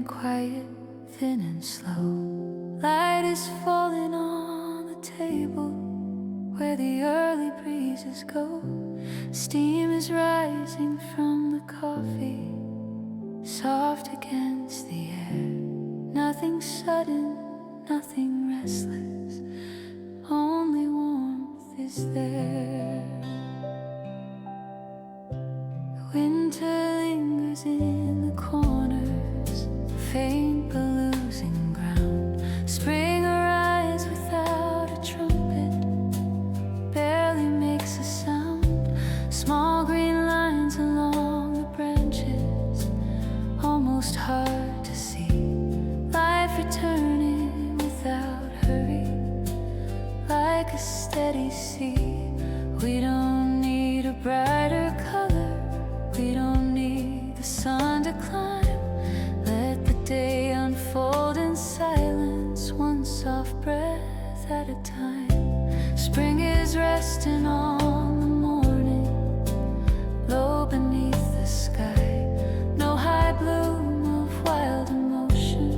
quiet, thin and slow. Light is falling on the table where the early breezes go. Steam is rising from the coffee, soft against the air. Nothing sudden, nothing restless, only warmth is there. Winter lingers in the corners, faint but losing ground. Spring arrives without a trumpet, barely makes a sound. Small green lines along the branches, almost hard to see. Life returning without hurry, like a steady sea. We don't need a brighter color, we don't need the sun to climb. Let the day unfold in silence, one soft breath at a time. Spring is resting on the morning, low beneath the sky. No high bloom of wild emotion,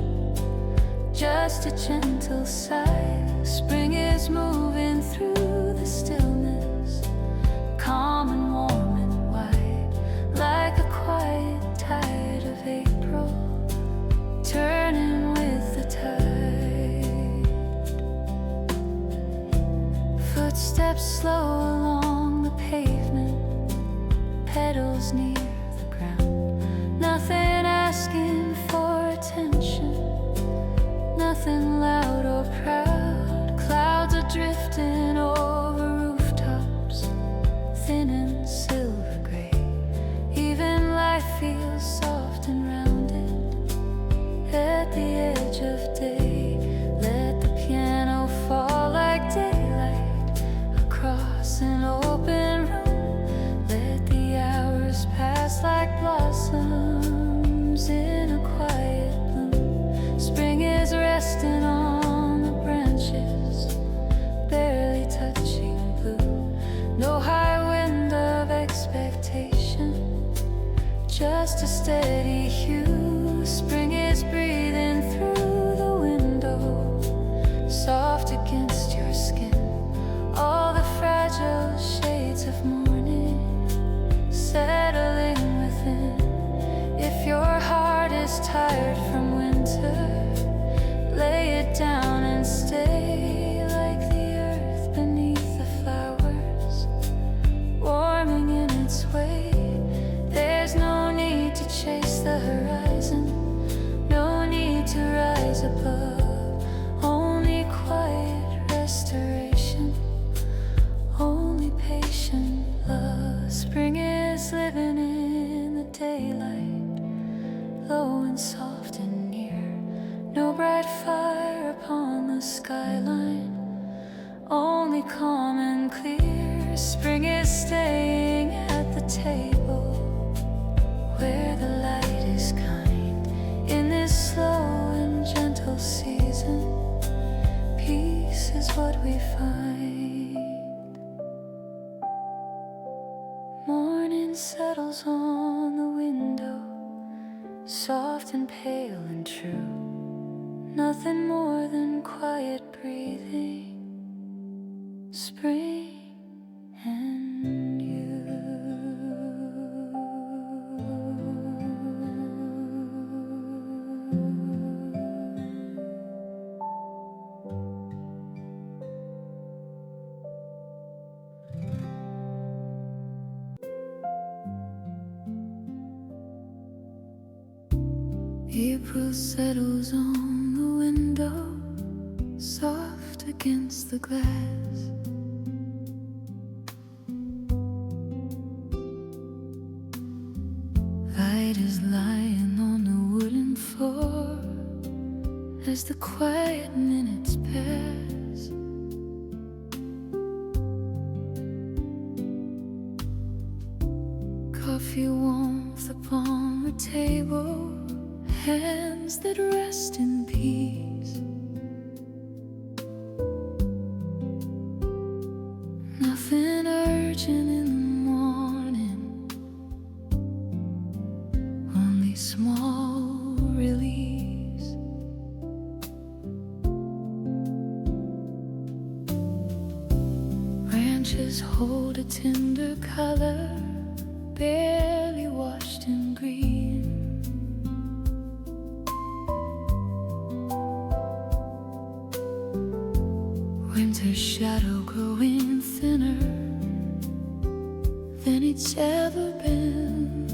just a gentle sigh. Spring is moving through the stillness, calm and warm and wide, like a quiet tide of April, turning with the tide. Footsteps slow along the pavement, petals near the ground. Nothing asking for attention, nothing loud or proud. Clouds are drifting over rooftops, thin and silver gray. Even life feels soft and rounded at the edge of day. Let the piano fall like daylight across an open room. Let the hours pass like blossoms in a quiet bloom. Spring is resting on the branches, barely touching blue. No high wind of expectation, just a steady hue. Spring is breathing through the window, soft against your skin. All the fragile shades of morning settling within. If your heart is tired from winter, lay it down and stay like the earth beneath the flowers, warming in its way. There's no need to chase the horizon, no need to rise above. Only quiet restoration, only patient love. Spring is living in the daylight, low and soft and near. No bright fire upon the skyline, only calm and clear. Spring is staying at the table where the light is kind. In this slow and gentle season, peace is what we find. Morning settles on the window, soft and pale and true. Nothing more than quiet breathing, spring and you. April settles on the window, soft against the glass. Light is lying on the wooden floor as the quiet minutes pass. Coffee warmth upon the table, hands that rest in peace. Nothing urgent in the morning, only small relief. Roses hold a tender color, barely washed in green. Winter's shadow growing thinner than it's ever been.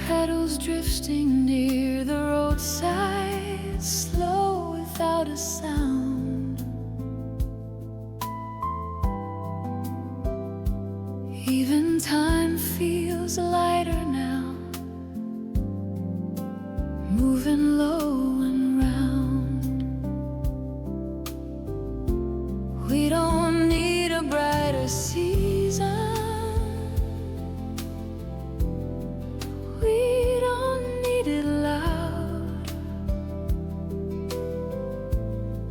Petals drifting near the roadside, slow without a sound. Even time feels lighter now, moving low and round. We don't need a brighter season, we don't need it loud.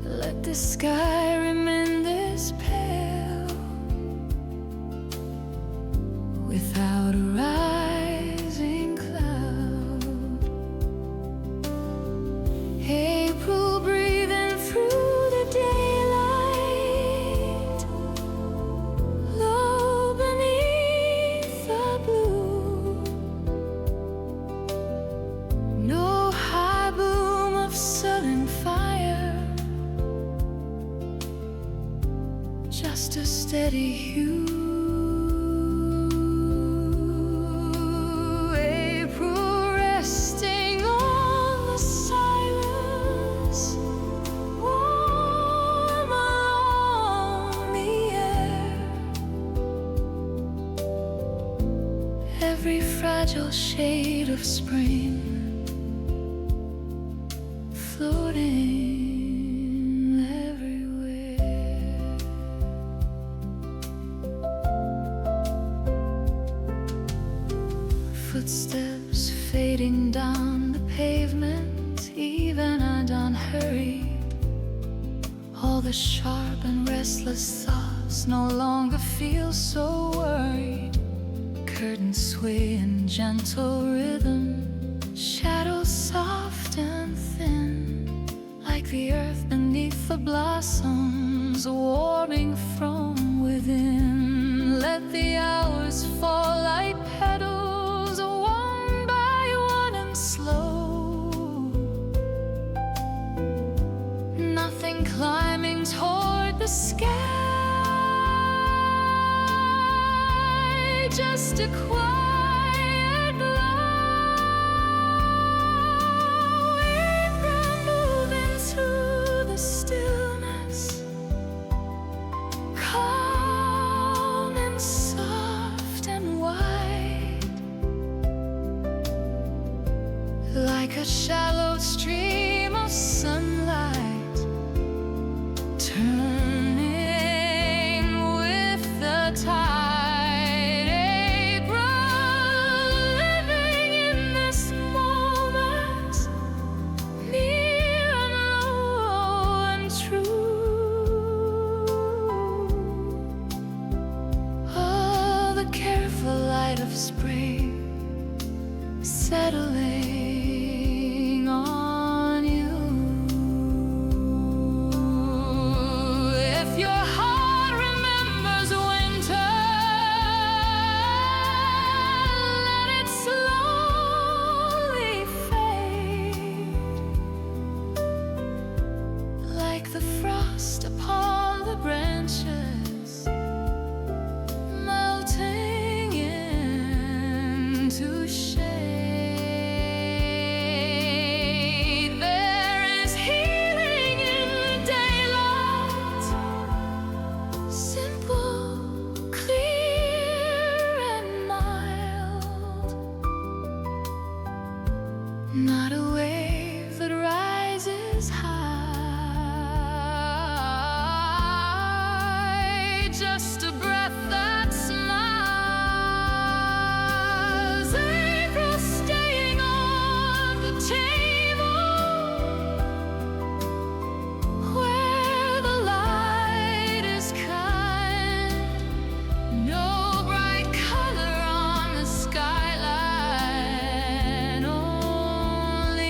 Let the sky remain this pale, without a rising cloud. April breathing through the daylight, low beneath the blue. No high boom of sullen fire, just a steady hue. April resting on the silence, warm along the air. Every fragile shade of spring floating everywhere. Footsteps fading down the pavement, even and unhurried. All the sharp and restless thoughts no longer feel so worried. Curtains sway in gentle rhythm, shadows soft and thin, like the earth beneath the blossoms, warming from within. Let the hours fall like petals, one by one and slow. Nothing climbing toward the sky, just a quiet glow. April moving through the stillness, calm and soft and wide, like a shallow stream of sunlight, turning with the tide. Settling on you. If your heart remembers winter, let it slowly fade, like the frost upon the branches, melting into shade. Not a wave that rises high, just a breath that smiles. April staying on the table, where the light is kind. No bright color on the skyline, only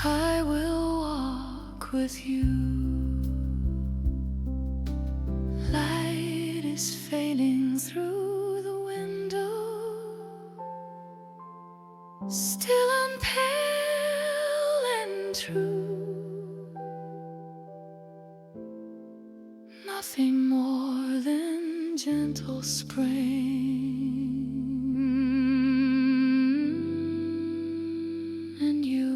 I will walk with you. Light is fading through the window, still and pale and true. Nothing more than gentle spring and you.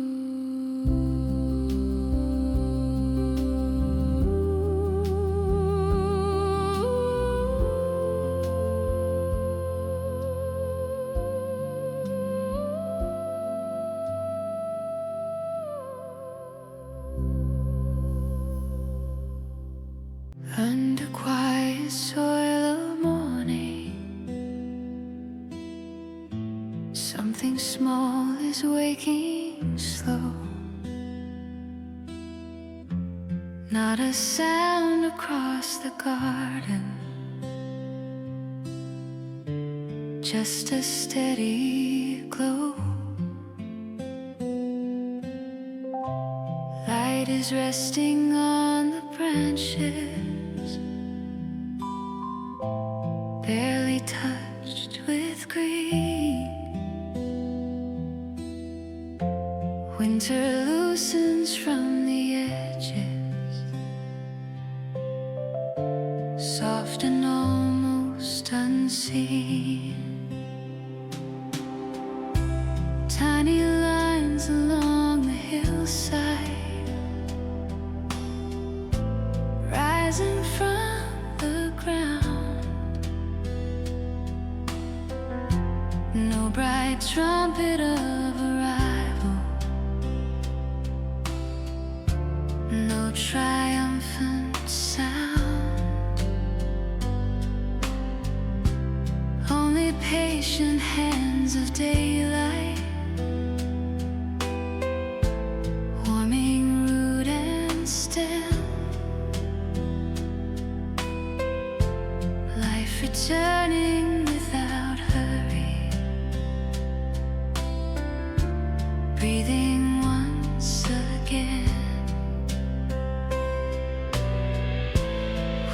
Under quiet soil of morning, something small is waking slow. Not a sound across the garden, just a steady glow. Light is resting on the branches, barely touched with green. Winter loosens from the edges, soft and almost unseen. Tiny lines along the hillside, rising from the ground. No bright trumpet of arrival, no triumphant sound, only patient hands of daylight, warming root and stem. Life returning without hurry, breathing once again.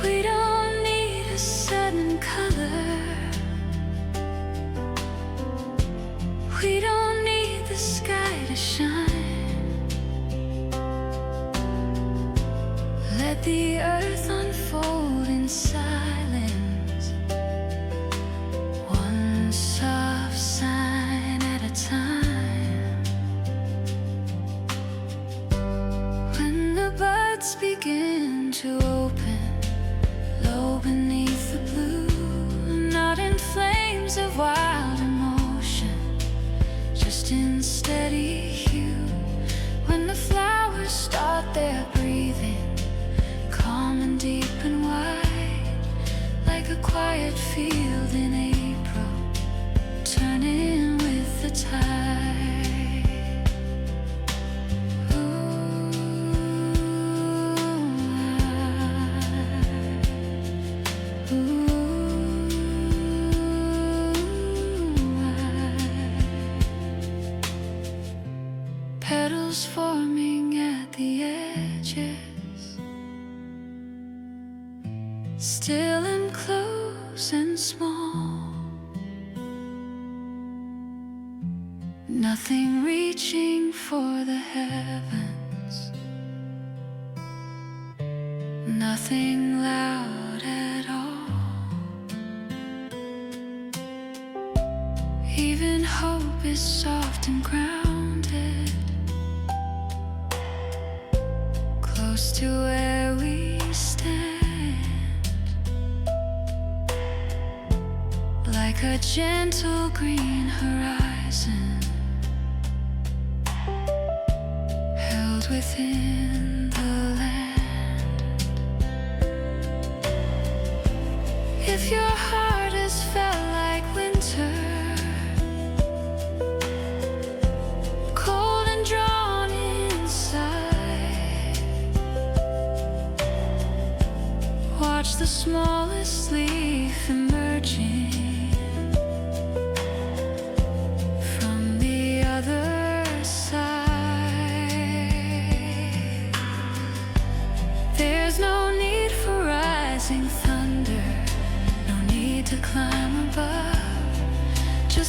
We don't need a sudden color, we don't need the sky to shine. Let the earth unfold in silence, one soft sign at a time. When the buds begin to open, low beneath the blue, not in flames of wild emotion, just in steady hue. When the flowers start their breathing, calm and deep and wide, like a quiet field in April, turning with the tide. Petals forming at the edges, still and close and small. Nothing reaching for the heavens, nothing loud at all. Even hope is soft and grounded, close to where we stand, like a gentle green horizon, held within the land. If your heart has felt like winter, cold and drawn inside, watch the smallest leaf emerging from the other side.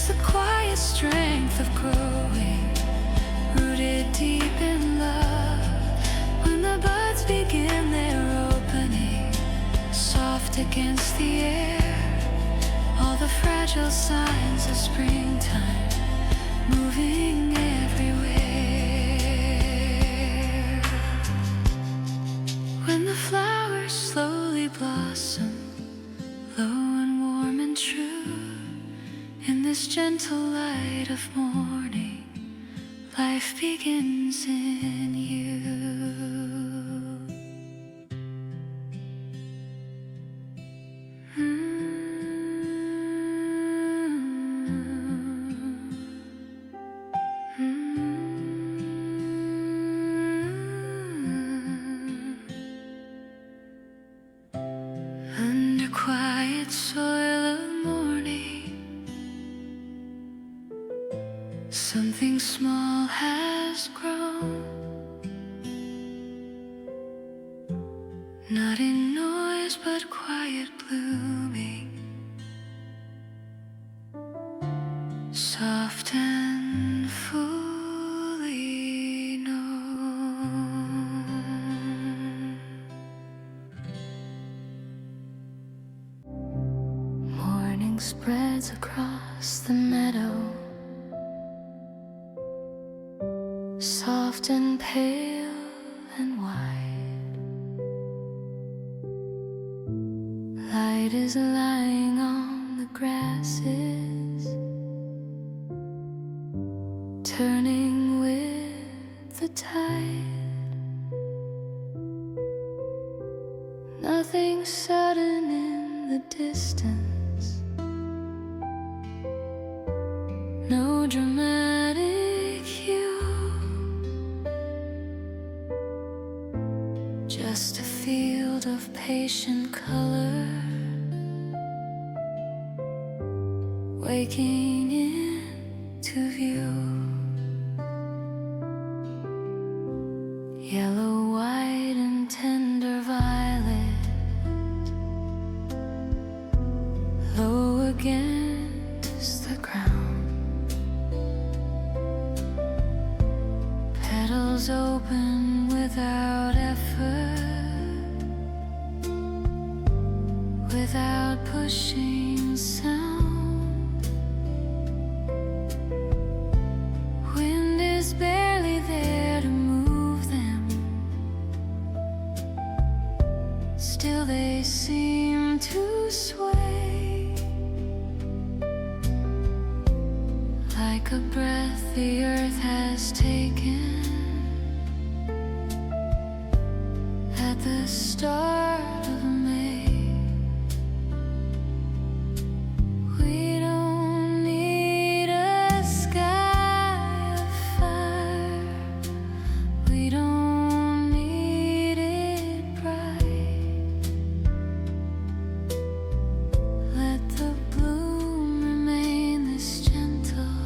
It's the quiet strength of growing, rooted deep in love. When the buds begin their opening, soft against the air, all the fragile signs of springtime moving everywhere. When the flowers slowly blossom, low and warm and true, in this gentle light of morning, life begins in you. Under quiet soil of morning, something small has grown, not in noise but quiet blooming, soft and fully known. Morning spreads across the meadow, soft and pale and wide. Light is lying on the grasses, turning with the tide. Nothing sudden in the distance, no dramatic hue, just a field of patient color, waking into view. Yellow, white, and tender violet, low against the ground. Petals open without effort, without pushing sound. Wind is barely there to move them, still they seem to sway. Like a breath the earth has taken at the start of May. We don't need a sky of fire, we don't need it bright. Let the bloom remain this gentle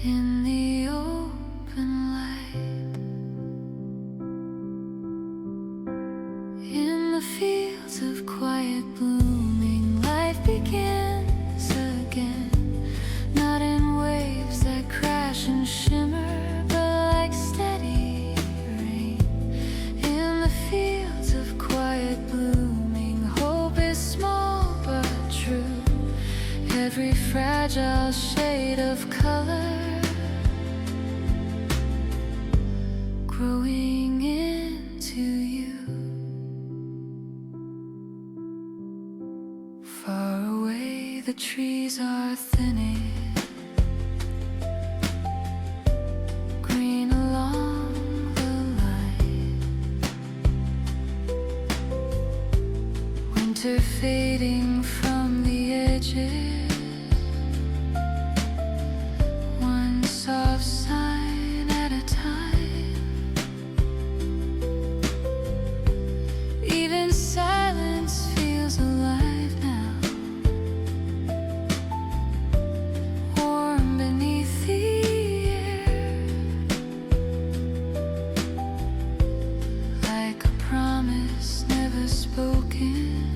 in the open light. In the fields of quiet blooming, life begins again, not in waves that crash and shimmer, but like steady rain. In the fields of quiet blooming, hope is small but true, every fragile shade of color growing into you. Far away the trees are thinning, green along the line, winter fading from the edges, one soft sign at a time. Even silence feels alive now, warm beneath the air, like a promise never spoken,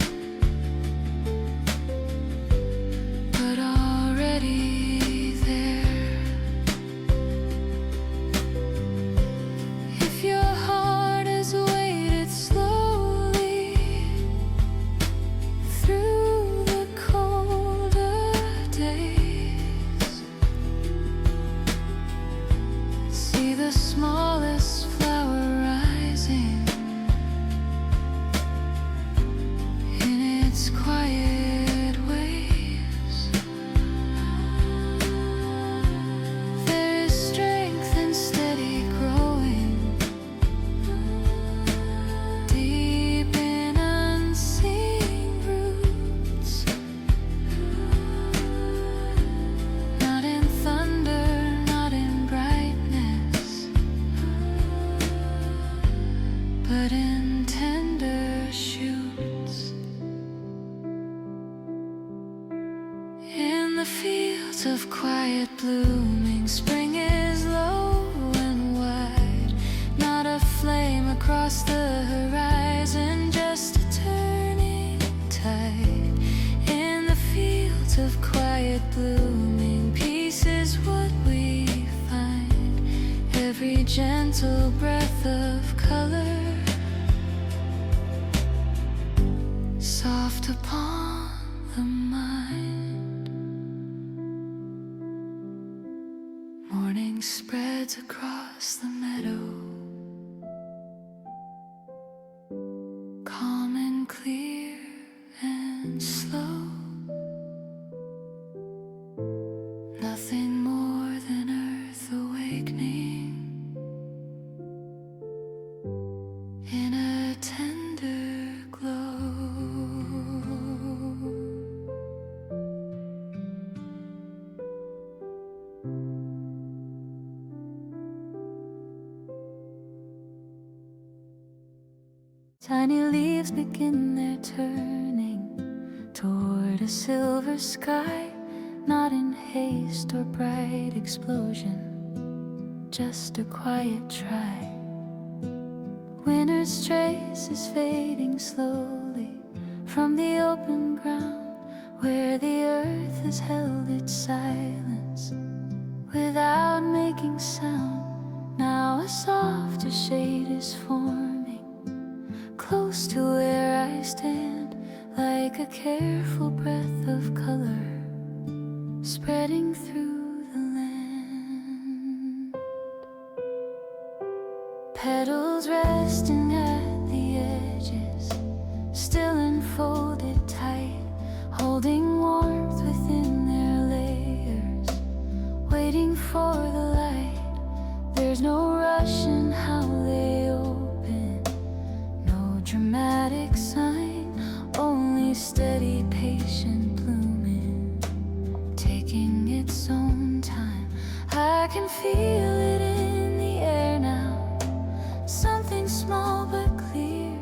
blooming. Spring is low and wide, not a flame across the horizon, just a turning tide in the fields of quiet blooming. Peace is what we find, every gentle breath of color, soft upon the mind. Morning spreads across the meadow, calm and clear and slow. Nothing more than earth awakening in a tender glow. Tiny leaves begin their turning toward a silver sky, not in haste or bright explosion, just a quiet try. Winter's trace is fading slowly from the open ground, where the earth has held its silence without making sound. Now a softer shade is forming close to where I stand, like a careful breath of color spreading through the land. Petals resting at the edges, still enfolded tight, holding warmth within their layers, waiting for the light. There's no rush in how they open, no dramatic sign, only steady, patient blooming, taking its own time. I can feel it in the air now, something small but clear,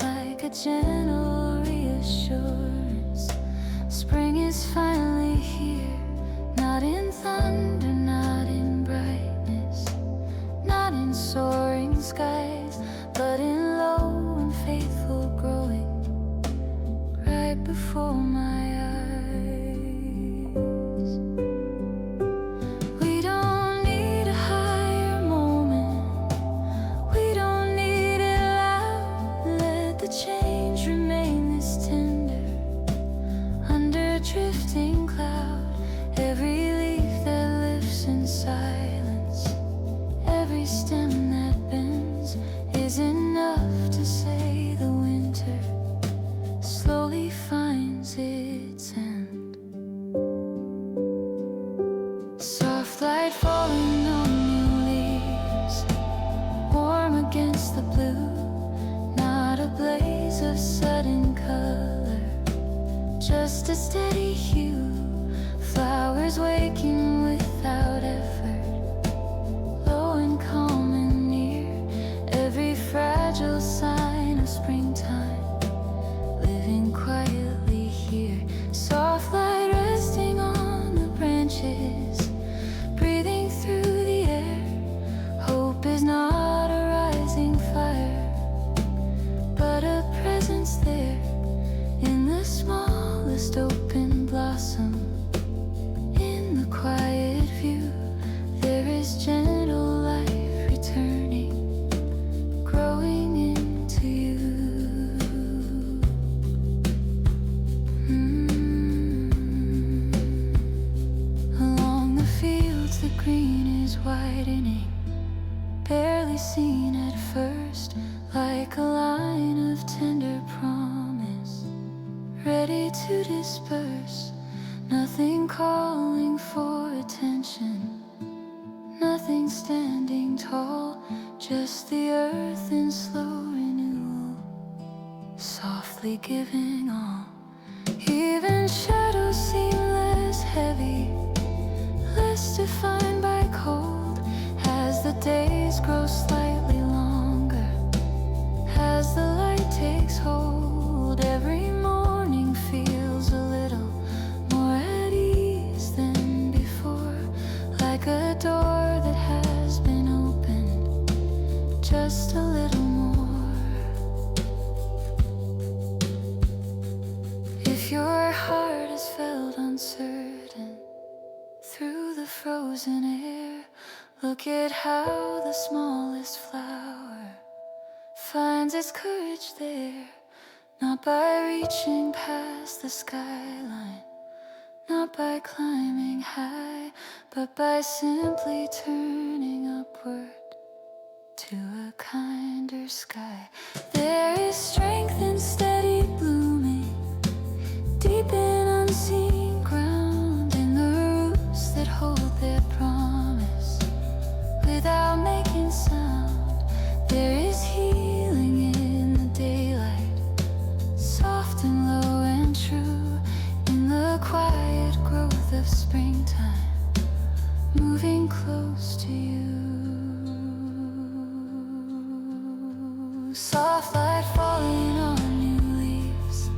like a gentle reassurance. Spring is finally here, not in thunder, not in brightness, not in soaring skies, but in low and faithful growing right before my eyes. We don't need a higher moment, we don't need it loud. Let the change remain this tender under a drifting cloud. Every leaf that lifts in silence, every stem that bends, is enough to say the winter slowly finds its end. Soft light falling on new leaves, warm against the blue, not a blaze of sudden color, just a steady hue. Flowers waking without effort, low and calm and near, every fragile sign of springtime living quietly here. Soft light resting on the branches, breathing through the air. Hope is not a rising fire, but a presence there in the smallest open blossom. In the quiet view, there is gentle life returning, growing into you. Along the fields, the green is widening, barely seen at first, like a line of tender promise, ready to disperse. Nothing calling for attention, nothing standing tall, just the earth in slow renewal, softly giving all. Even shadows seem less heavy, less defined by cold, as the days grow slightly longer, as the light takes hold. Every morning feels a little more at ease than before, like a door that has been opened just a little more. If your heart has felt uncertain through the frozen air, look at how the smallest flower finds its courage there. Not by reaching past the skyline, not by climbing high, but by simply turning upward to a kinder sky. There is strength in steady blooming, deep in unseen ground, in the roots that hold their promise without making sound. There is healing in the daylight, soft and low and true, in the quiet growth of springtime, moving close to you. Soft light falling on new leaves,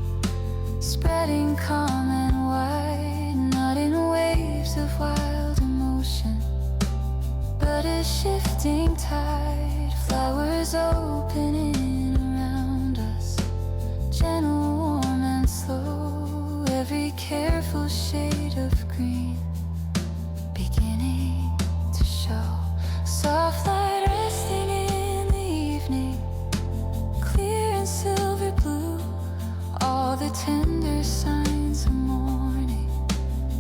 spreading calm and wide, not in waves of wild emotion, but a shifting tide. Flowers opening around us, gentle, warm and slow, every careful shade of green beginning to show. Soft light resting in the evening, clear and silver blue, all the tender signs of morning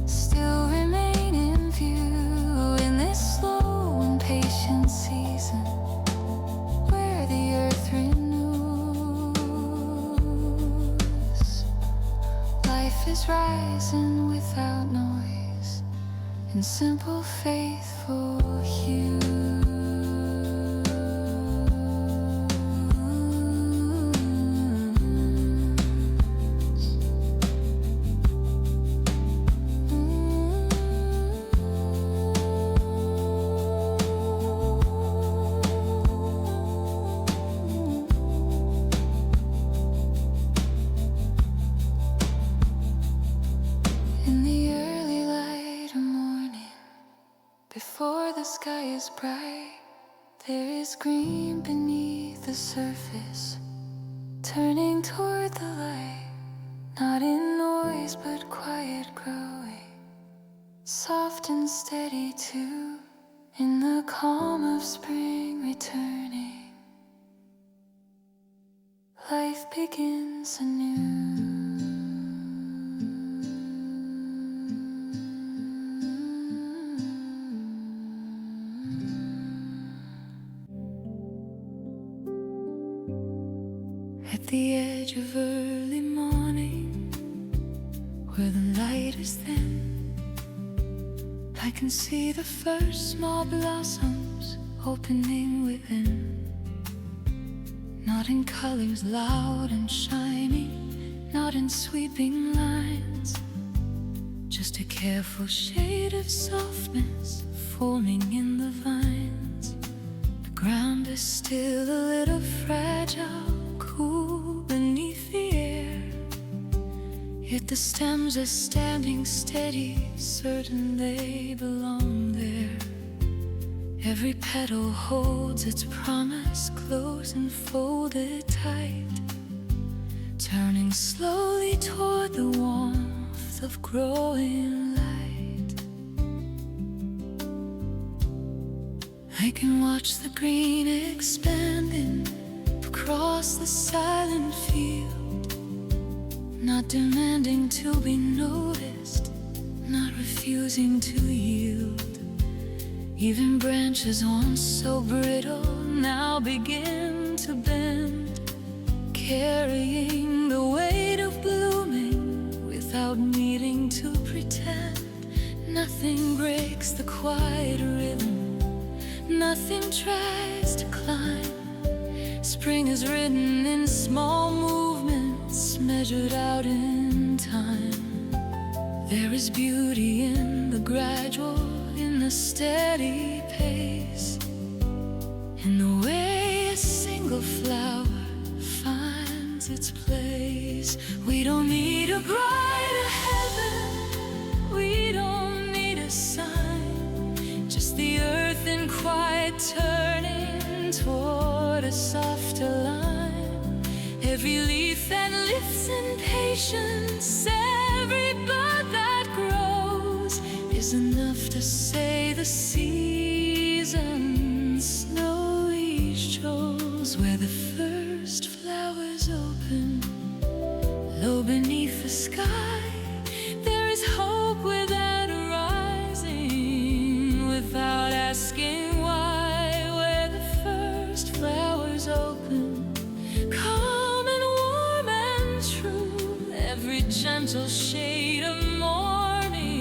still remain in view in this slow and patient season where the earth renews. Life is rising without noise, in simple faithful hue. In the early light of morning, before the sky is bright, there is green beneath the surface, turning toward the light, not in noise but quiet growing, soft and steady too, in the calm of spring returning. Life begins anew. At the edge of early morning, where the light is thin, I can see the first small blossoms opening within. Not in colors loud and shining, not in sweeping lines, just a careful shade of softness forming in the vines. The ground is still a little fragile, cool beneath the air, yet the stems are standing steady, certain they belong there. Every petal holds its promise, close and folded tight, turning slowly toward the warmth of growing light. I can watch the green expanding across the silent field, not demanding to be noticed, not refusing to yield. Even branches once so brittle now begin to bend, carrying the weight of blooming without needing to pretend. Nothing breaks the quiet rhythm, nothing tries to climb. Spring is written in small movements, measured out in time. There is beauty in the gradual, in the steady pace, in the way a single flower finds its place. We don't need a brighter heaven, we don't need a sign, just the earth in quiet turning toward a softer line. Every leaf that lifts in patience, every bud that grows, is enough to say the season snow each chose. Where the first flowers open, low beneath the sky, there is hope without arising, without asking why. Where the first flowers open, calm and warm and true, every gentle shade of morning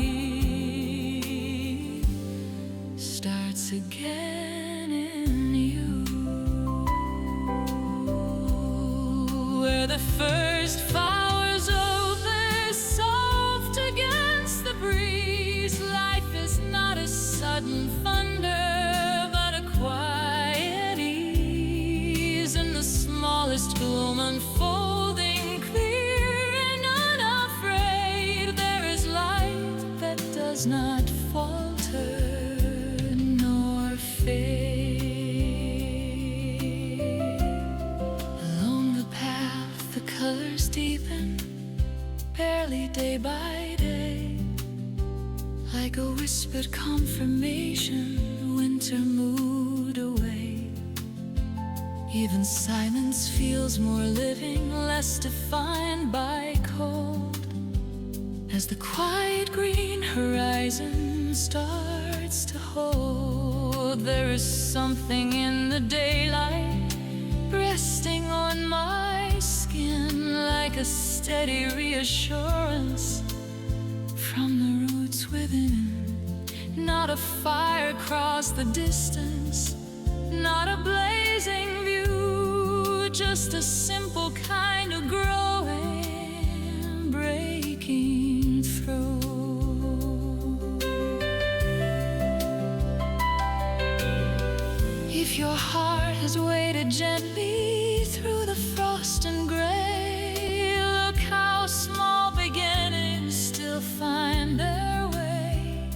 starts again in you. Where the first flowers open, soft against the breeze, life is not a sudden thunder, but a quiet ease in the smallest bloom unfolding clear and unafraid. There is light that does not falter nor fade. Along the path the colors deepen, barely day by day, like a whispered confirmation, winter moved away. Even silence feels more living, less defined by cold, as the quiet green horizon starts to hold. There is something in the daylight resting on my skin, like a steady reassurance from the roots within. Not a fire across the distance, not a blazing view, just a simple kind of growing, breaking through. If your heart has waited gently through the frost and gray, look how small beginnings still find their way.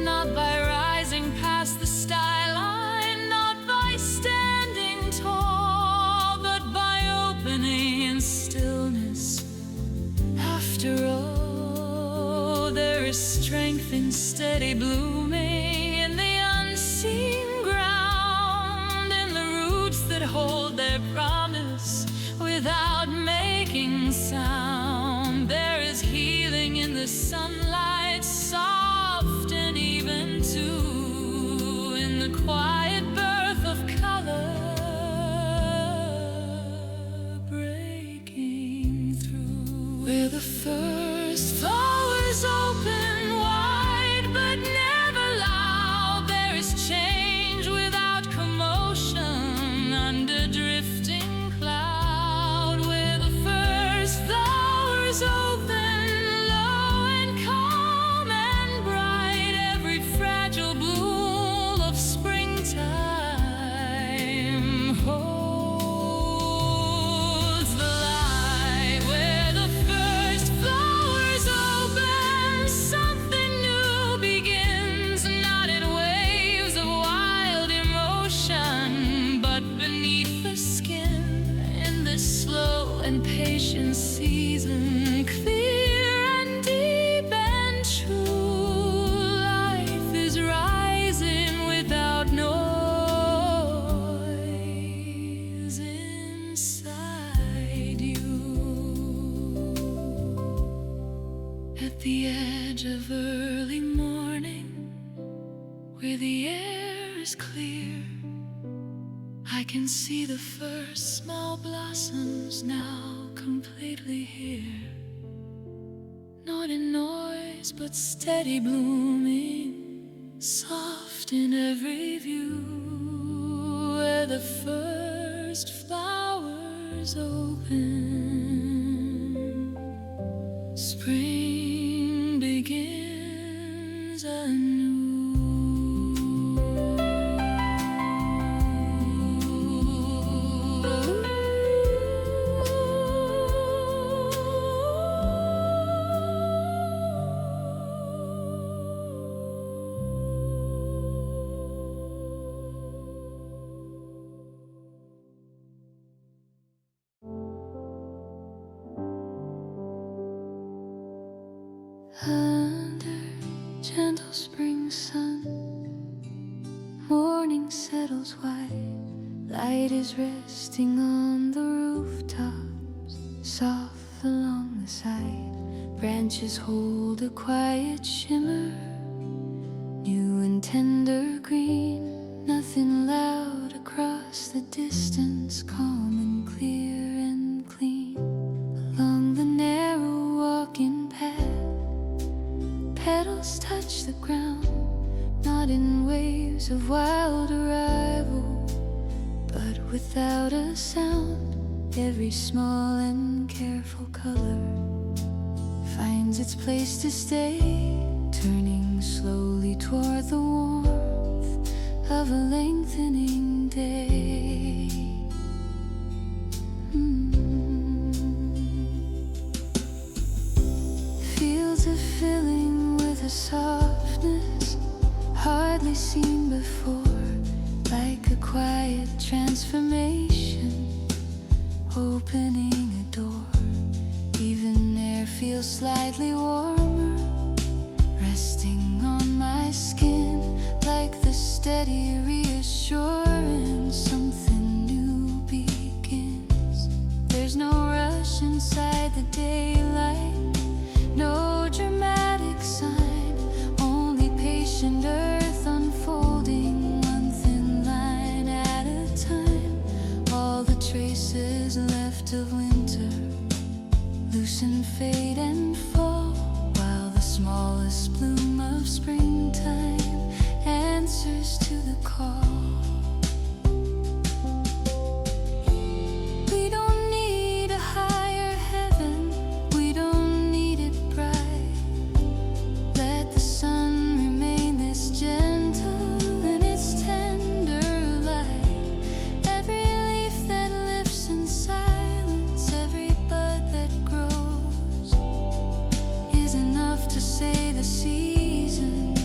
Not by rising past the skyline, not by standing tall, but by opening in stillness. After all, there is strength in steady blooming, in the unseen ground, in the roots that hold their promise without making sound. There is healing in the sunlight, soft and even too, in the quiet birth of color breaking through. Where the first flowers open wide but never loud, there is change without commotion under drifting cloud. Where the first flowers open, low and calm and bright, every fragile bloom of springtime holds the light. Where the first flowers open, something new begins, not in waves of wild emotion, but beneath the skin, in this slow and patient season, clear and deep and true. Life is rising without noise inside you. At the edge of early morning, where the air is clear, I can see the first small blossoms now completely here. Not in noise, but steady blooming, soft in every view. Where the first flowers open, spring begins anew. settles white. Light is resting on the rooftops, soft along the side. Branches hold a quiet shimmer, new and tender green. Nothing loud across the distance, calm and clear and clean. Along the narrow walking path, petals touch the ground, not in waves of wild arrival, but without a sound. Every small and careful color finds its place to stay, turning slowly toward the warmth of a lengthening day. Fields are filling with a softness hardly seen before, like a quiet transformation opening a door. Even air feels slightly warmer, resting on my skin, like the steady reassurance something new begins. There's no rush inside the daylight, no dramatic sign, only patient earth unfolding one thin line at a time. All the traces left of winter loosen, fade and fall, while the smallest bloom of springtime answers to the call. We don't need a higher heaven, we don't need it bright. Let the sun remain this gentle in its tender light. Every leaf that lifts in silence, every bud that grows, is enough to say the season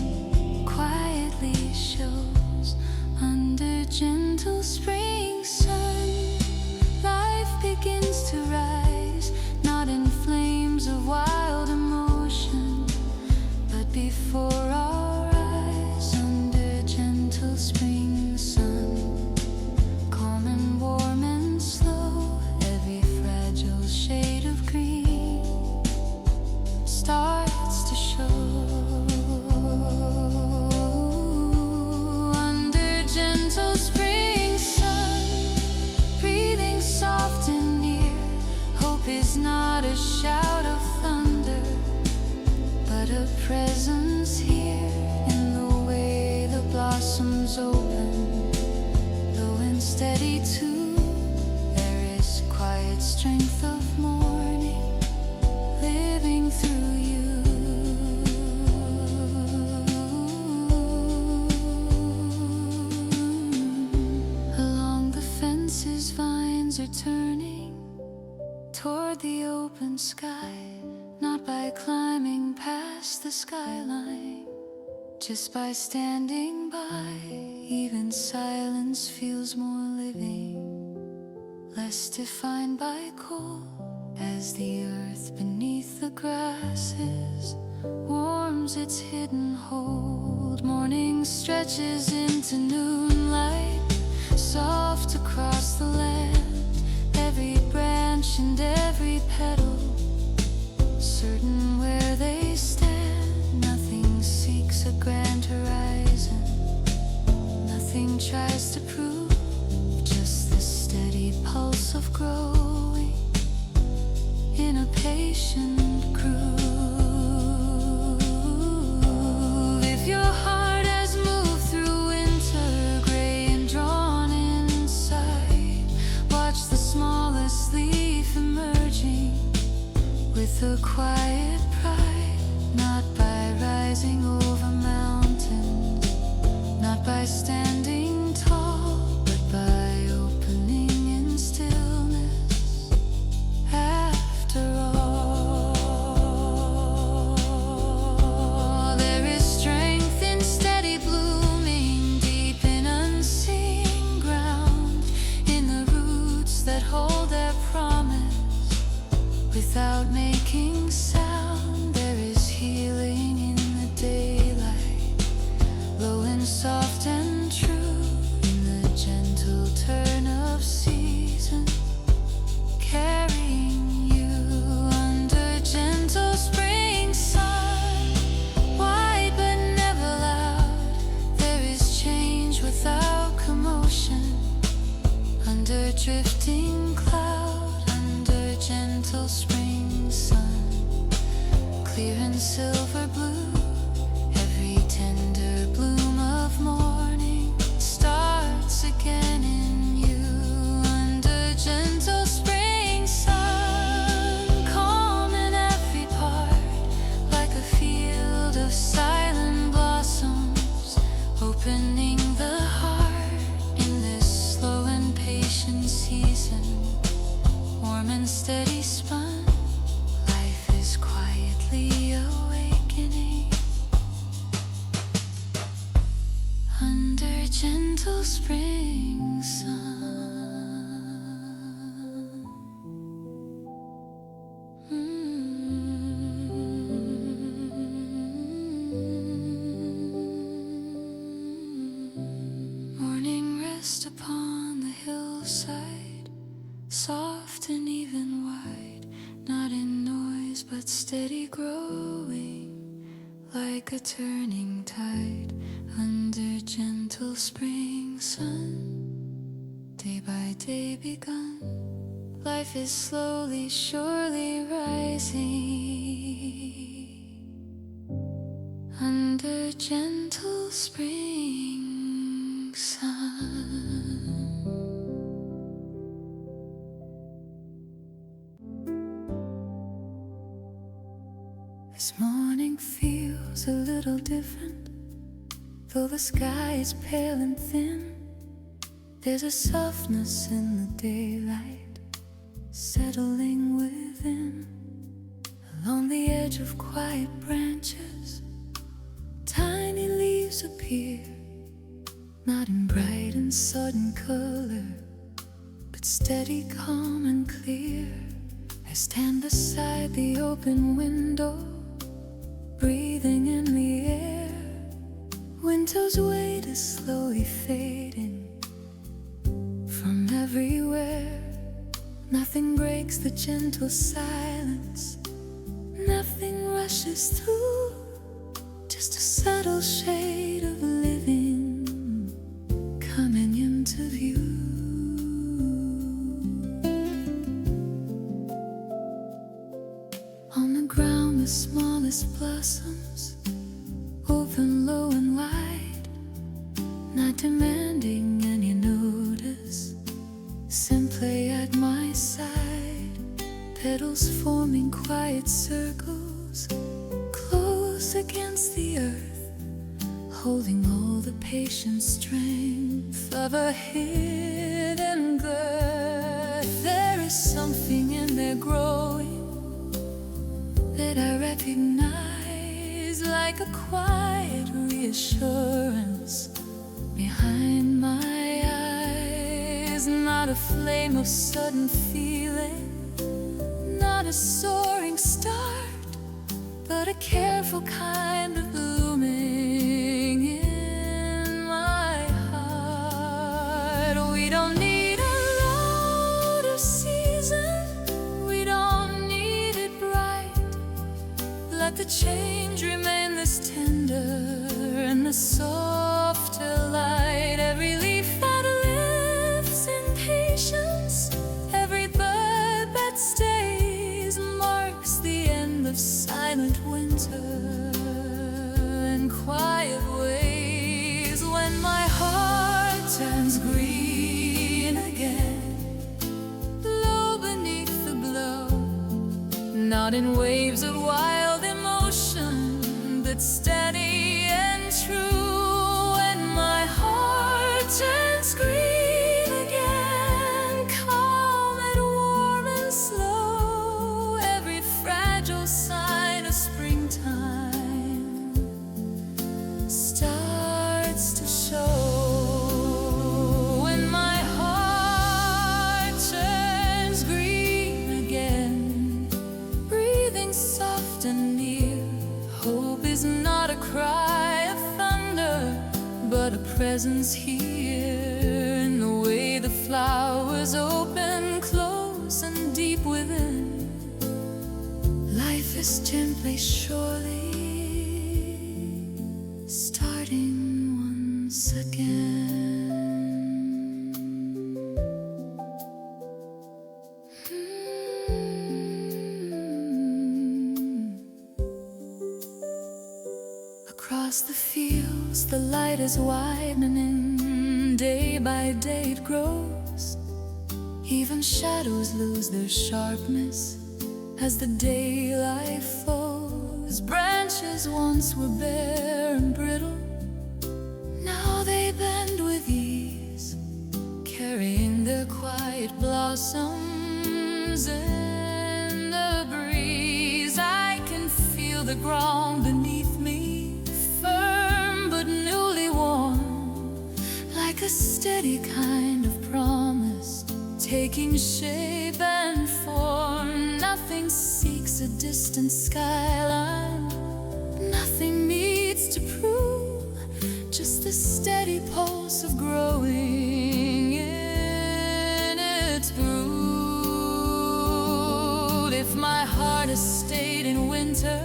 quietly shows. Under gentle spring sun, life begins to rise, not in flames of wild emotion, but before our eyes. Under gentle spring sun, calm and warm and slow, every fragile shade of green starts to show. Under gentle spring sun, breathing soft and near, hope is not a shout of thunder, but a presence here in the way the blossoms open, low and steady too. There is quiet strength of morning living through you. Along the fences, vines are turning toward the open sky, not by climbing past the skyline, just by standing by. Even silence feels more living, less defined by cold, as the earth beneath the grasses warms its hidden hold. Morning stretches into noonlight, soft across the land, every branch and every petal certain where they stand. Nothing seeks a grand horizon, nothing tries to prove, just the steady pulse of growing in a patient groove. If your heart has moved through winter, gray and drawn inside, watch the smallest leaf emerging with a quiet pride, not by rising over mountains, not by standing tall, but by opening in stillness. After all, drifting cloud under gentle spring sun, clear and silver blue. Every tender bloom of morning starts again in you under gentle spring sun, calm in every part, like a field of silent blossoms, opening the heart in this slow and patient season, warm and steady spun. Life is quietly awakening under gentle spring sun. Morning rest upon the hillside, soft and even wide, not in noise but steady growing, like a turning tide under gentle spring sun. Day by day begun, life is slowly, surely rising under gentle spring sun. This morning feels a little different, though the sky is pale and thin. There's a softness in the daylight, settling within. Along the edge of quiet branches, tiny leaves appear, not in bright and sudden color, but steady, calm and clear. I stand beside the open window, breathing in the air. Winter's weight is slowly fading from everywhere. Nothing breaks the gentle silence, nothing rushes through, just a subtle shade of living coming into view. On the ground, the smallest blossoms open low and wide, not demanding any notice, simply at my side. Petals forming quiet circles, close against the earth, holding all the patient strength of a hidden girth. There is something in their growing that I recognize, like a quiet reassurance behind my eyes. Not a flame of sudden feeling, not a soaring start, but a careful kind of blooming in my heart. We don't need a louder season, we don't need it bright. Let the change remain this tender and the softer light. Every leaf that lifts in patience, every bird that stays, marks the end of silent winter and quiet ways. When my heart turns green again, blow beneath the blow, not in waves of wild emotion, but steady and true. When my heart turns green again, calm and warm and slow, every fragile sign of springtime starts to show. When my heart turns green again, breathing soft and near, hope is not a cry of thunder, but a presence here in the way the flowers open close and deep within. Life is gently, surely starting once again. Across the fields, the light is widening. Day by day it grows. Even shadows lose their sharpness as the daylight falls. Branches once were bare and brittle, now they bend with ease, carrying their quiet blossoms in the breeze. I can feel the ground beneath me, firm but newly warm, like a steady kind of promise, taking shape and form. Nothing seeks a distant skyline, nothing needs to prove, just the steady pulse of growing in its brood. If my heart has stayed in winter,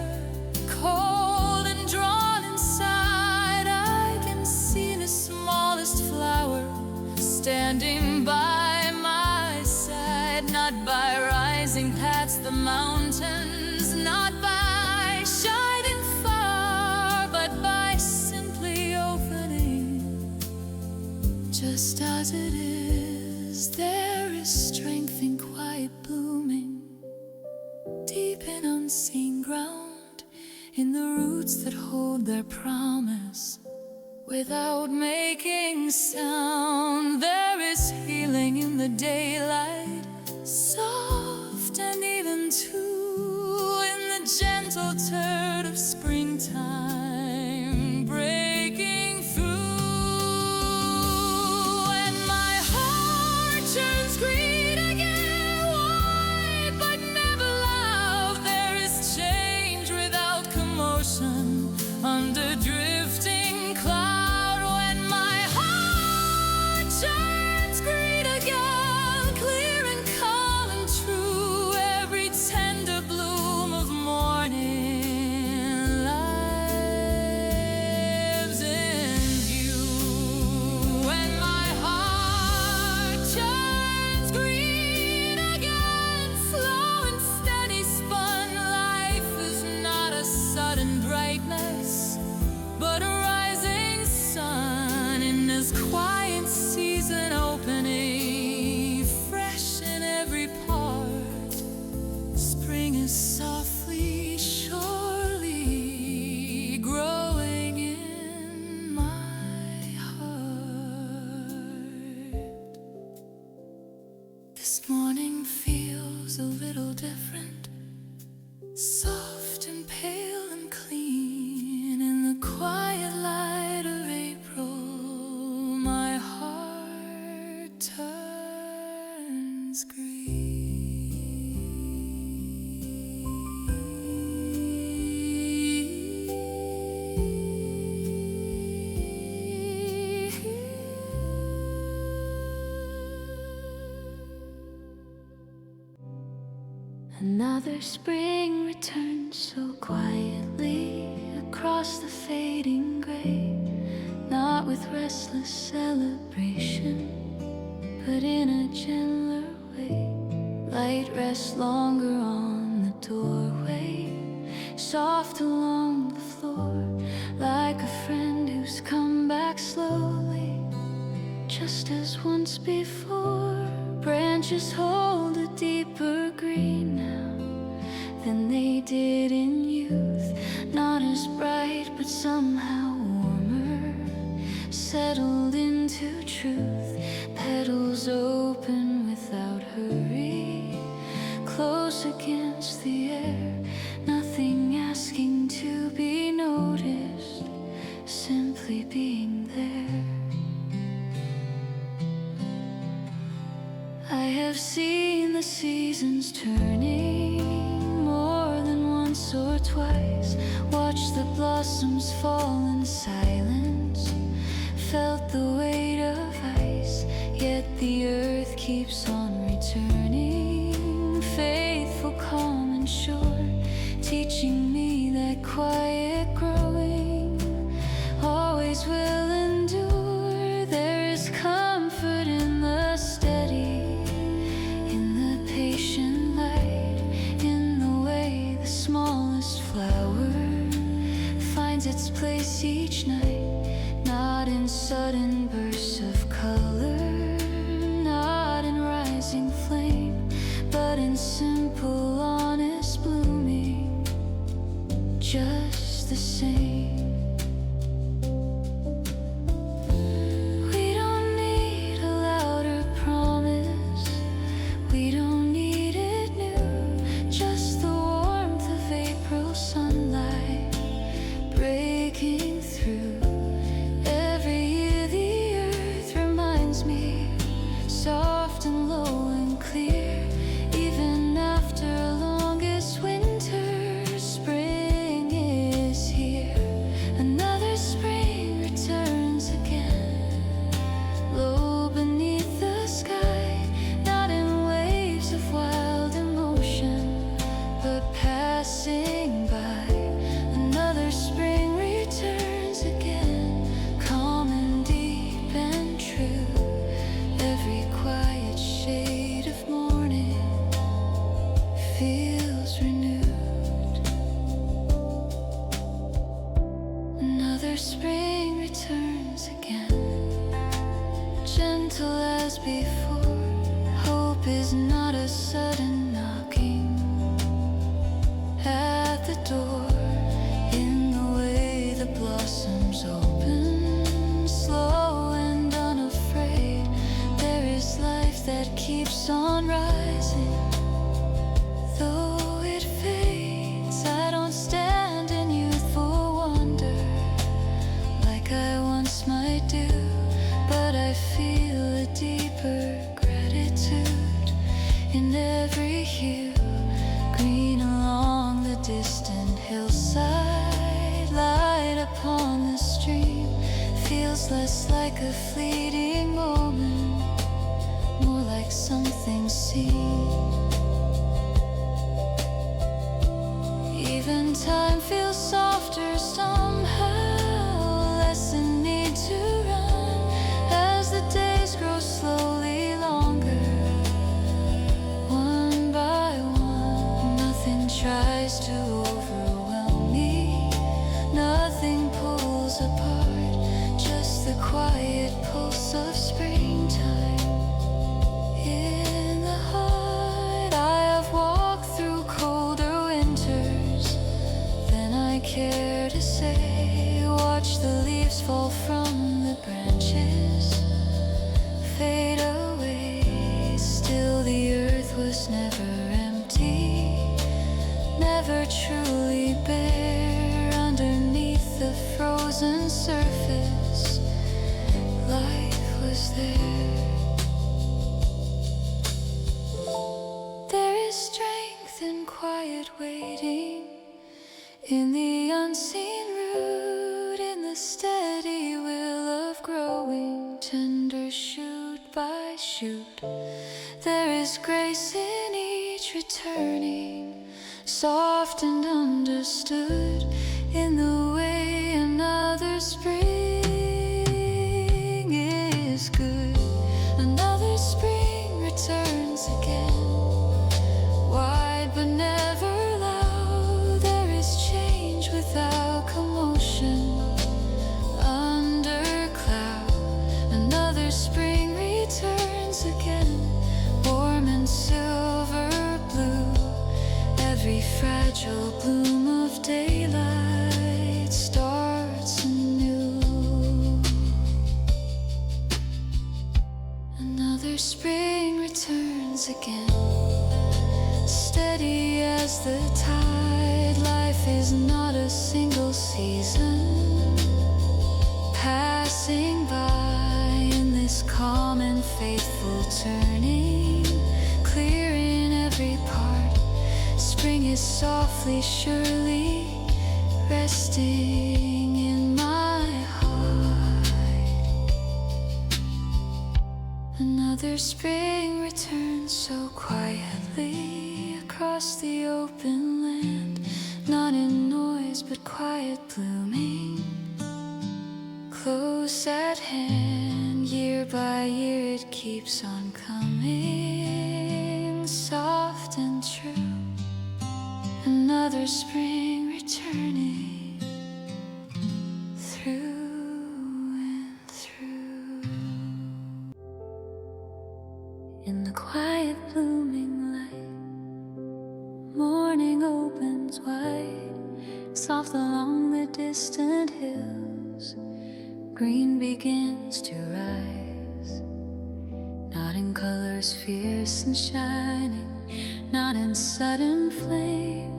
cold and drawn inside, I can see the smallest flower standing by my side. Not by rising past the mountains, not by shining far, but by simply opening. Just as it is, there is strength in quiet blooming, deep in unseen ground, in the roots that hold their promise without making sound. There is healing in the daylight, soft and even too, in the gentle turn of springtime breaking through. And my heart turns green again, wide but never loud. There is change without commotion under drifting cloud. When my heart turns green again, clear and calm and true, every tender bloom of morning lives in view. When my heart turns green again, slow and steady spun, life is not a sudden brightness, but a rising sun in this quiet season opening, fresh in every part. Spring is softly, surely growing in my heart. This morning feels a little different, soft and pale and clean in the quiet light of April. My heart turns Another spring returns so quietly across the fading gray, not with restless celebration, but in a gentler way. Light rests longer on the doorway, soft along the floor, like a friend who's come back slowly, just as once before. Branches hold a deeper green now than they did in youth, not as bright but somehow warmer, settled into truth. Petals open without hurry, close against the air, nothing asking to be noticed, simply being there. I have seen the seasons turning more than once or twice, watched the blossoms fall in silence, felt the weight of ice, yet the earth keeps on returning, faithful, calm and sure, teaching me that quiet growing always will endure. There is comfort in the steady, patient light, in the way the smallest flower finds its place each gentle as before. Hope is not a sudden knocking at the door. In the way the blossoms open, slow and unafraid, there is life that keeps on rising. Though it fades, I don't stand in youthful wonder like I once might do, but I feel a deeper gratitude in every hue. Green along the distant hillside, light upon the stream, feels less like a fleeting moment, more like something seen. Even time feels softer somehow, less in need to run as the days grow slowly longer. One by one, nothing tries to overwhelm me, nothing pulls apart, just the quiet pulse of springtime in the heart. I have walked through colder winters than I care to say. Watch the leaves fall from the branches, fade away. Still the earth was never empty, never truly bare. Underneath the frozen surface, life was there. There is strength in quiet waiting, in the unseen root, in the steady will of growing, tender shoot by shoot. There is grace in each returning, soft and understood, in the way another spring is good. Another spring returns again, wide but never loud. There is change without commotion under cloud. Another spring returns again, warm and silver blue. Every fragile bloom of daylight starts anew. Another spring returns again, steady as the tide. Life is not a single season passing by in this calm and faithful turning, clear in every part. Spring is softly, surely resting in my heart. Another spring returns so quietly across the open land, not in noise but quiet blooming, close at hand. Year by year it keeps on coming, soft and true. Another spring returning through and through. In the quiet blooming light, morning opens wide, soft along the distant hills. Green begins to rise, not in colors fierce and shining, not in sudden flame,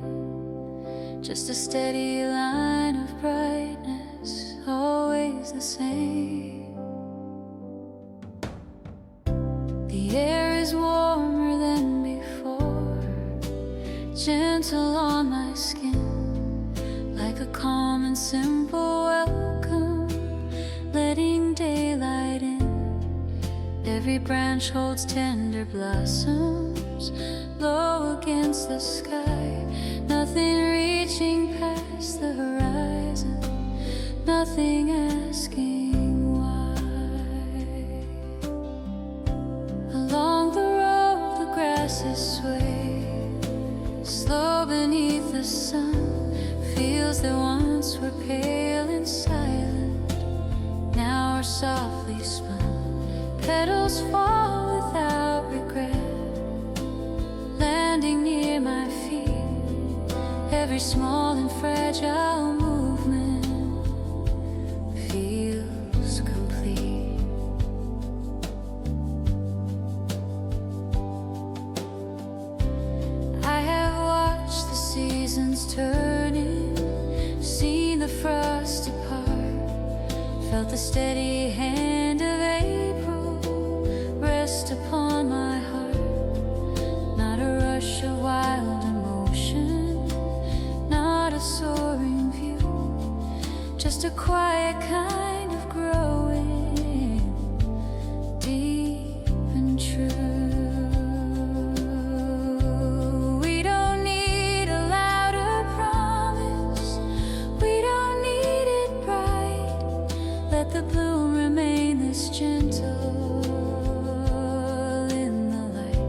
just a steady line of brightness, always the same. The air is warmer than before, gentle on my skin, like a calm and simple welcome, letting daylight in. Every branch holds tender blossoms, low against the sky, nothing reaching past the horizon, nothing asking why. Along the road the grasses sway, slow beneath the sun, fields that once were pale and silent now are softly spun, Petals fall without regret, landing near my feet. Every small and fragile movement feels complete. I have watched the seasons turning, seen the frost depart, felt the steady hand of April rest upon my heart. Not a rush of wild emotion, not a soaring view, just a quiet kind of growing, deep and true. We don't need a louder promise, we don't need it bright. Let the bloom remain this gentle in the light.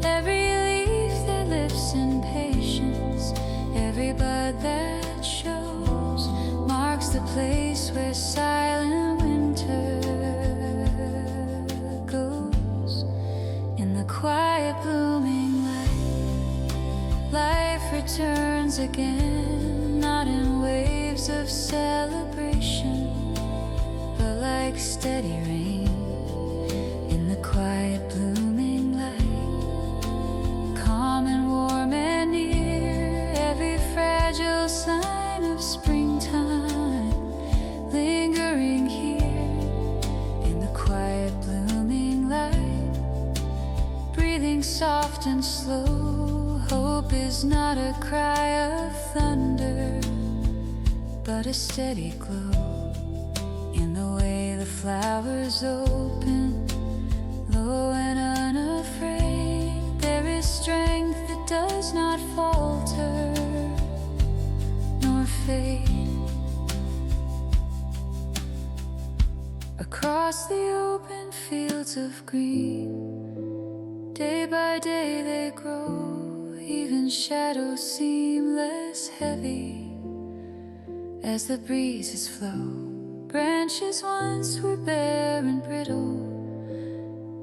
Every leaf that lifts in patience, every bud that shows, marks the place where silent winter goes. In the quiet blooming light, life returns again, not in waves of celebration, but like steady rain. In the quiet blooming light, calm and warm and near, every fragile sign of springtime lingering here. In the quiet blooming light, breathing soft and slow, hope is not a cry of thunder, but a steady glow. In the way the flowers open, low and unafraid, there is strength that does not falter nor fade. Across the open fields of green, day by day they grow, even shadows seem less heavy as the breezes flow. Branches once were bare and brittle,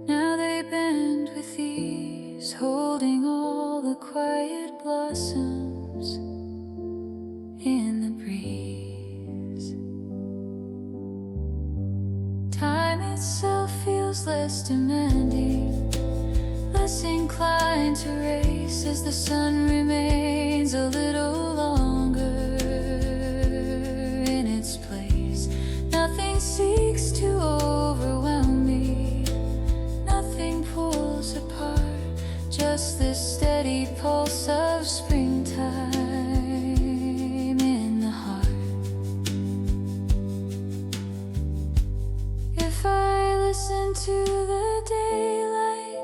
now they bend with ease, holding all the quiet blossoms in the breeze. Time itself feels less demanding, less inclined to race, as the sun remains a little longer in its place. Nothing seeks to overwhelm me, nothing pulls apart, just this steady pulse of springtime in the heart. If I listen to the daylight,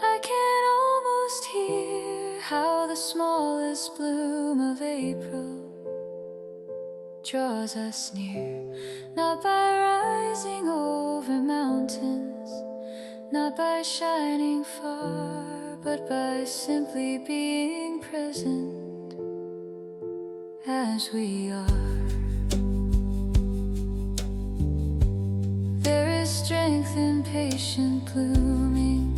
I can almost hear how the smallest bloom of April draws us near. Not by rising over mountains, not by shining far, but by simply being present as we are. There is strength in patient blooming,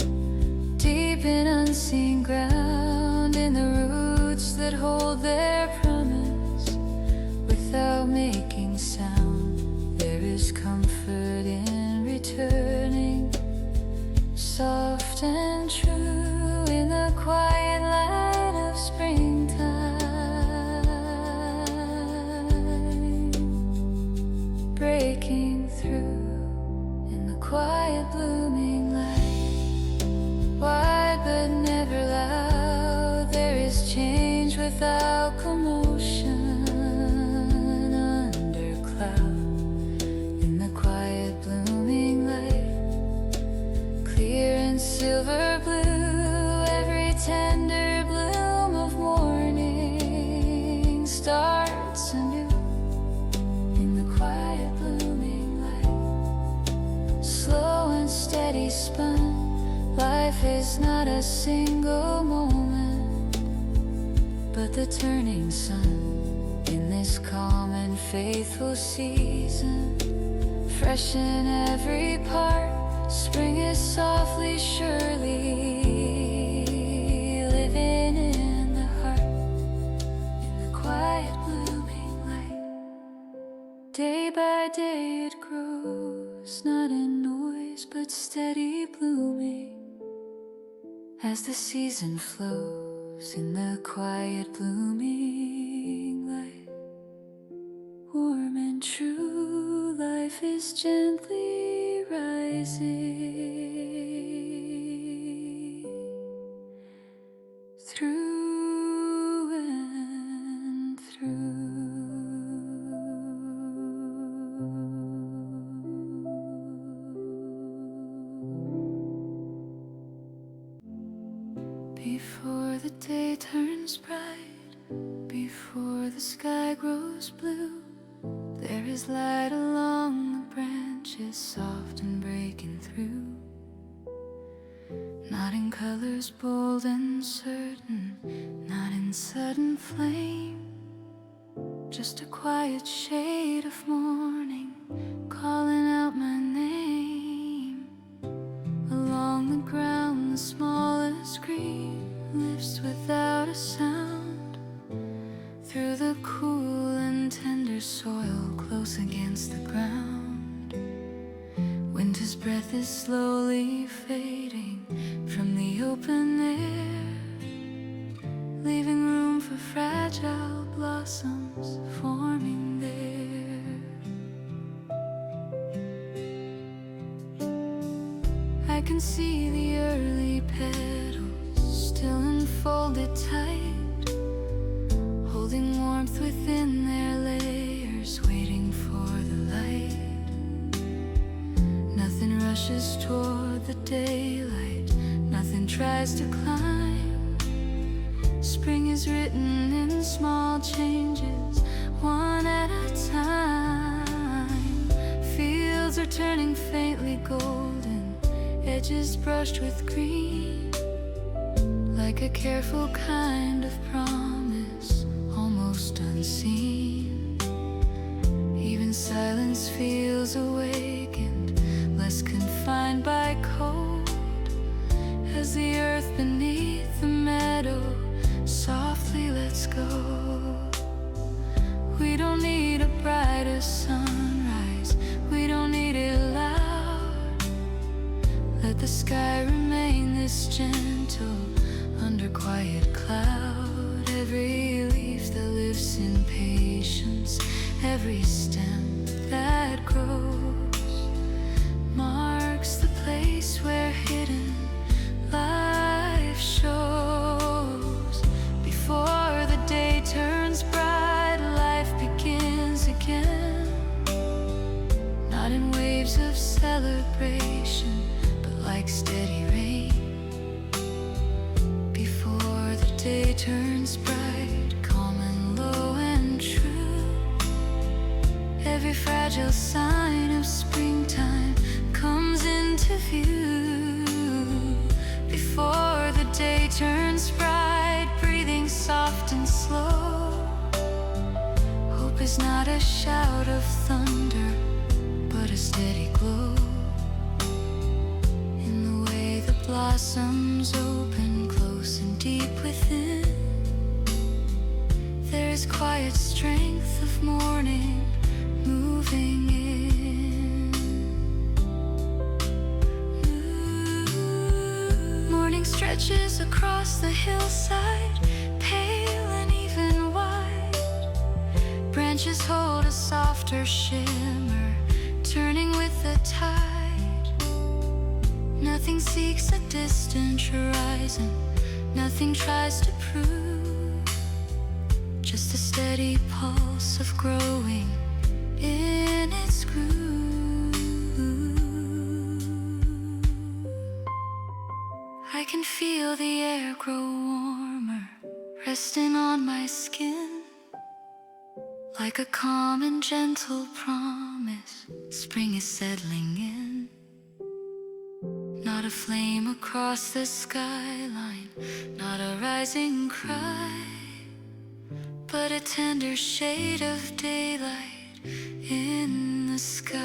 deep in unseen ground, in the roots that hold their promise without making sound. There is comfort in returning, soft and true, in the quiet light of springtime, breaking through. In the quiet blooming light, wide but never loud, there is change without commotion under cloud. In the quiet blooming light, clear and silver blue, every tender bloom of morning starts anew. In the quiet blooming light, slow and steady spun, life is not a single moment, but the turning sun. In this calm and faithful season, fresh in every part, surely living in the heart, in the quiet blooming light. Day by day it grows, not in noise but steady blooming. As the season flows in the quiet blooming light, warm and true, life is gently rising through and through. Before the day turns bright, before the sky grows blue, there is light along the branches, soft and breaking through. Not in colors bold and certain, not in sudden flame, just a quiet shade of morning calling out my name. Along the ground the smallest green lifts without a sound, through the cool and tender soil close against the ground. Winter's breath is slowly fading from the open air, leaving room for fragile blossoms forming there. I can see the early petals still unfolded tight, holding warmth within their layers, waiting for the light. Nothing rushes toward the daylight, nothing tries to climb. Spring is written in small changes, one at a time. Fields are turning faintly golden, edges brushed with green, like a careful kind of promise, almost unseen. Even silence feels awakened, less confined by cold, as the earth beneath the meadow softly lets go. We don't need a brighter sunrise, we don't need it loud. Let the sky remain this gentle under quiet cloud. Every leaf that lives in patience, every stem that grows, marks the place where hidden life shows. Before the day turns bright, life begins again, not in waves of celebration, but like steady rain. Before the day turns bright, calm and low and true, every fragile sign of springtime comes into view. Before the day turns bright, breathing soft and slow, hope is not a shout of thunder, but a steady glow. In the way the blossoms open close and deep within, there is quiet strength of morning moving in. Morning stretches across the hillside, pale and even white. Branches hold a softer shimmer, turning with the tide. Nothing seeks a distant horizon, nothing tries to prove, just a steady pulse of growing in its groove. I can feel the air grow warmer, resting on my skin, like a calm and gentle promise. Spring is settling in. Not a flame across the skyline, not a rising cry, but a tender shade of daylight in the sky.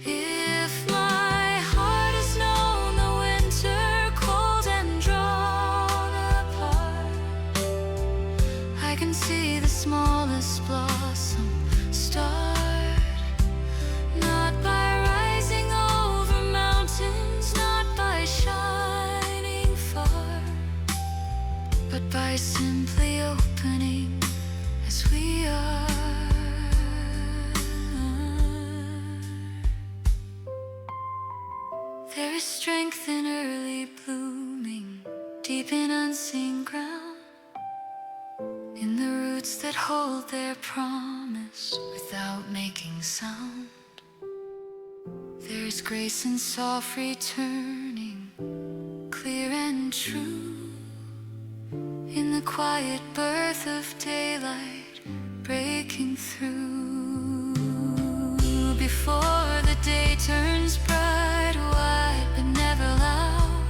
If my There is strength in early blooming, deep in unseen ground, in the roots that hold their promise without making sound. There is grace in soft returning, clear and true, in the quiet birth of daylight breaking through. Before the day turns bright, wide but never loud,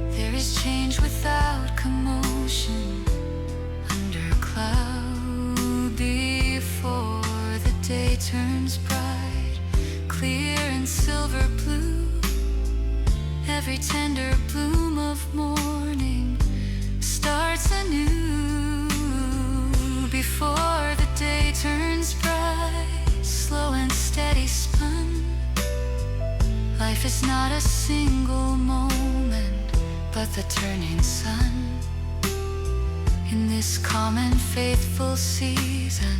there is change without commotion under a cloud. Before the day turns bright, clear and silver blue, every tender bloom of morning starts anew. Before the day turns bright, slow and steady spun, life is not a single moment, but the turning sun. In this calm and faithful season,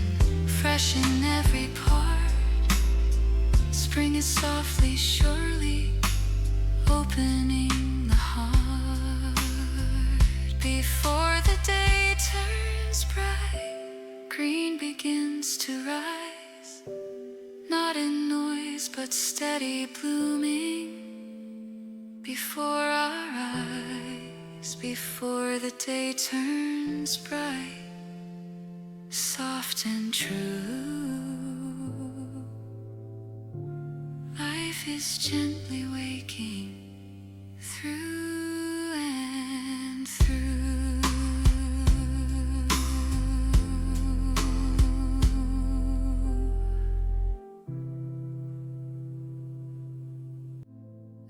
fresh in every part, spring is softly, surely opening the heart. Before the day turns bright, green begins to rise, not in noise but steady blooming before our eyes. Before the day turns bright, soft and true, life is gently waking through and through.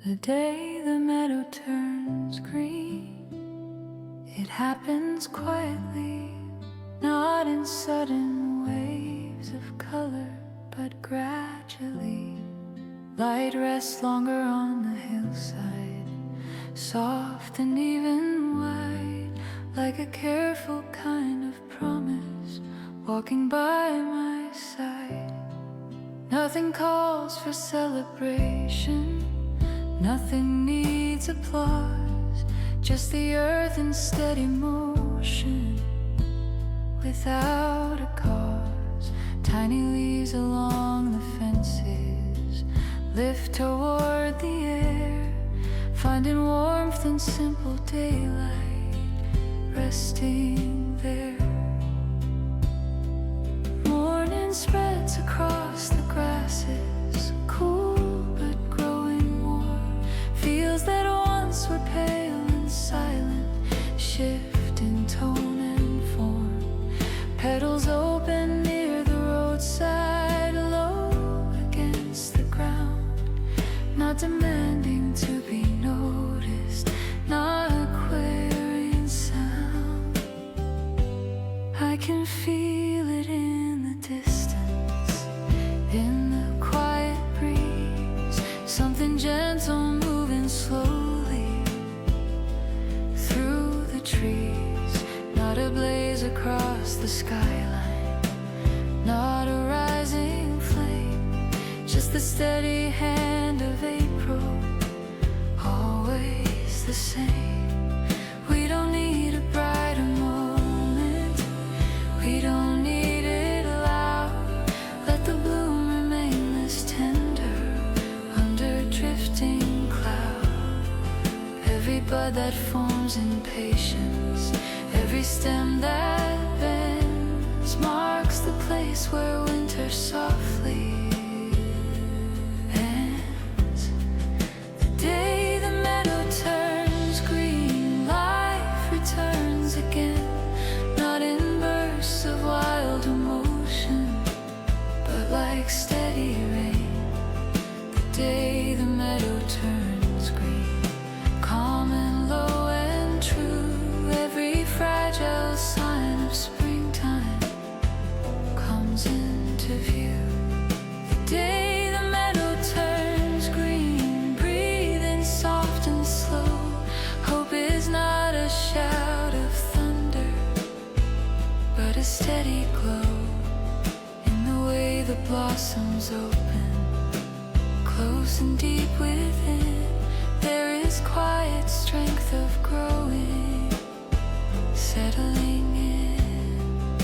The day the meadow turns green, it happens quietly, not in sudden waves of color, but gradually. Light rests longer on the hillside, soft and even wide, like a careful kind of promise walking by my side. Nothing calls for celebration, nothing needs applause, just the earth in steady motion without a cause. Tiny leaves along the fences lift toward the air, finding warmth in simple daylight, resting there. Morning spreads across the grasses, cool but growing warm. Fields that once were pale and silent shift in tone and form. Petals open near the roadside, low against the ground, not demanding to be noticed, not a querying sound. I can feel it in the distance, in the quiet breeze, something gentle moving slowly through the trees. Not a blaze across the skyline, not a rising flame, just the steady hand of April, always the same. We don't need a brighter moment, we don't need it loud. Let the bloom remain this tender under drifting cloud. Every bud that forms in patience, every stem that bends, marks the place where winter softly ends. The day the meadow turns green, life returns again, not in bursts of wild emotion, but like steady rain. The day the meadow turns green, calm and low and true, every fragile sign of springtime comes into view. The day the meadow turns green, breathing soft and slow, hope is not a shout of thunder, but a steady glow in the way the blossoms open, close frozen deep within, there is quiet strength of growing, settling in.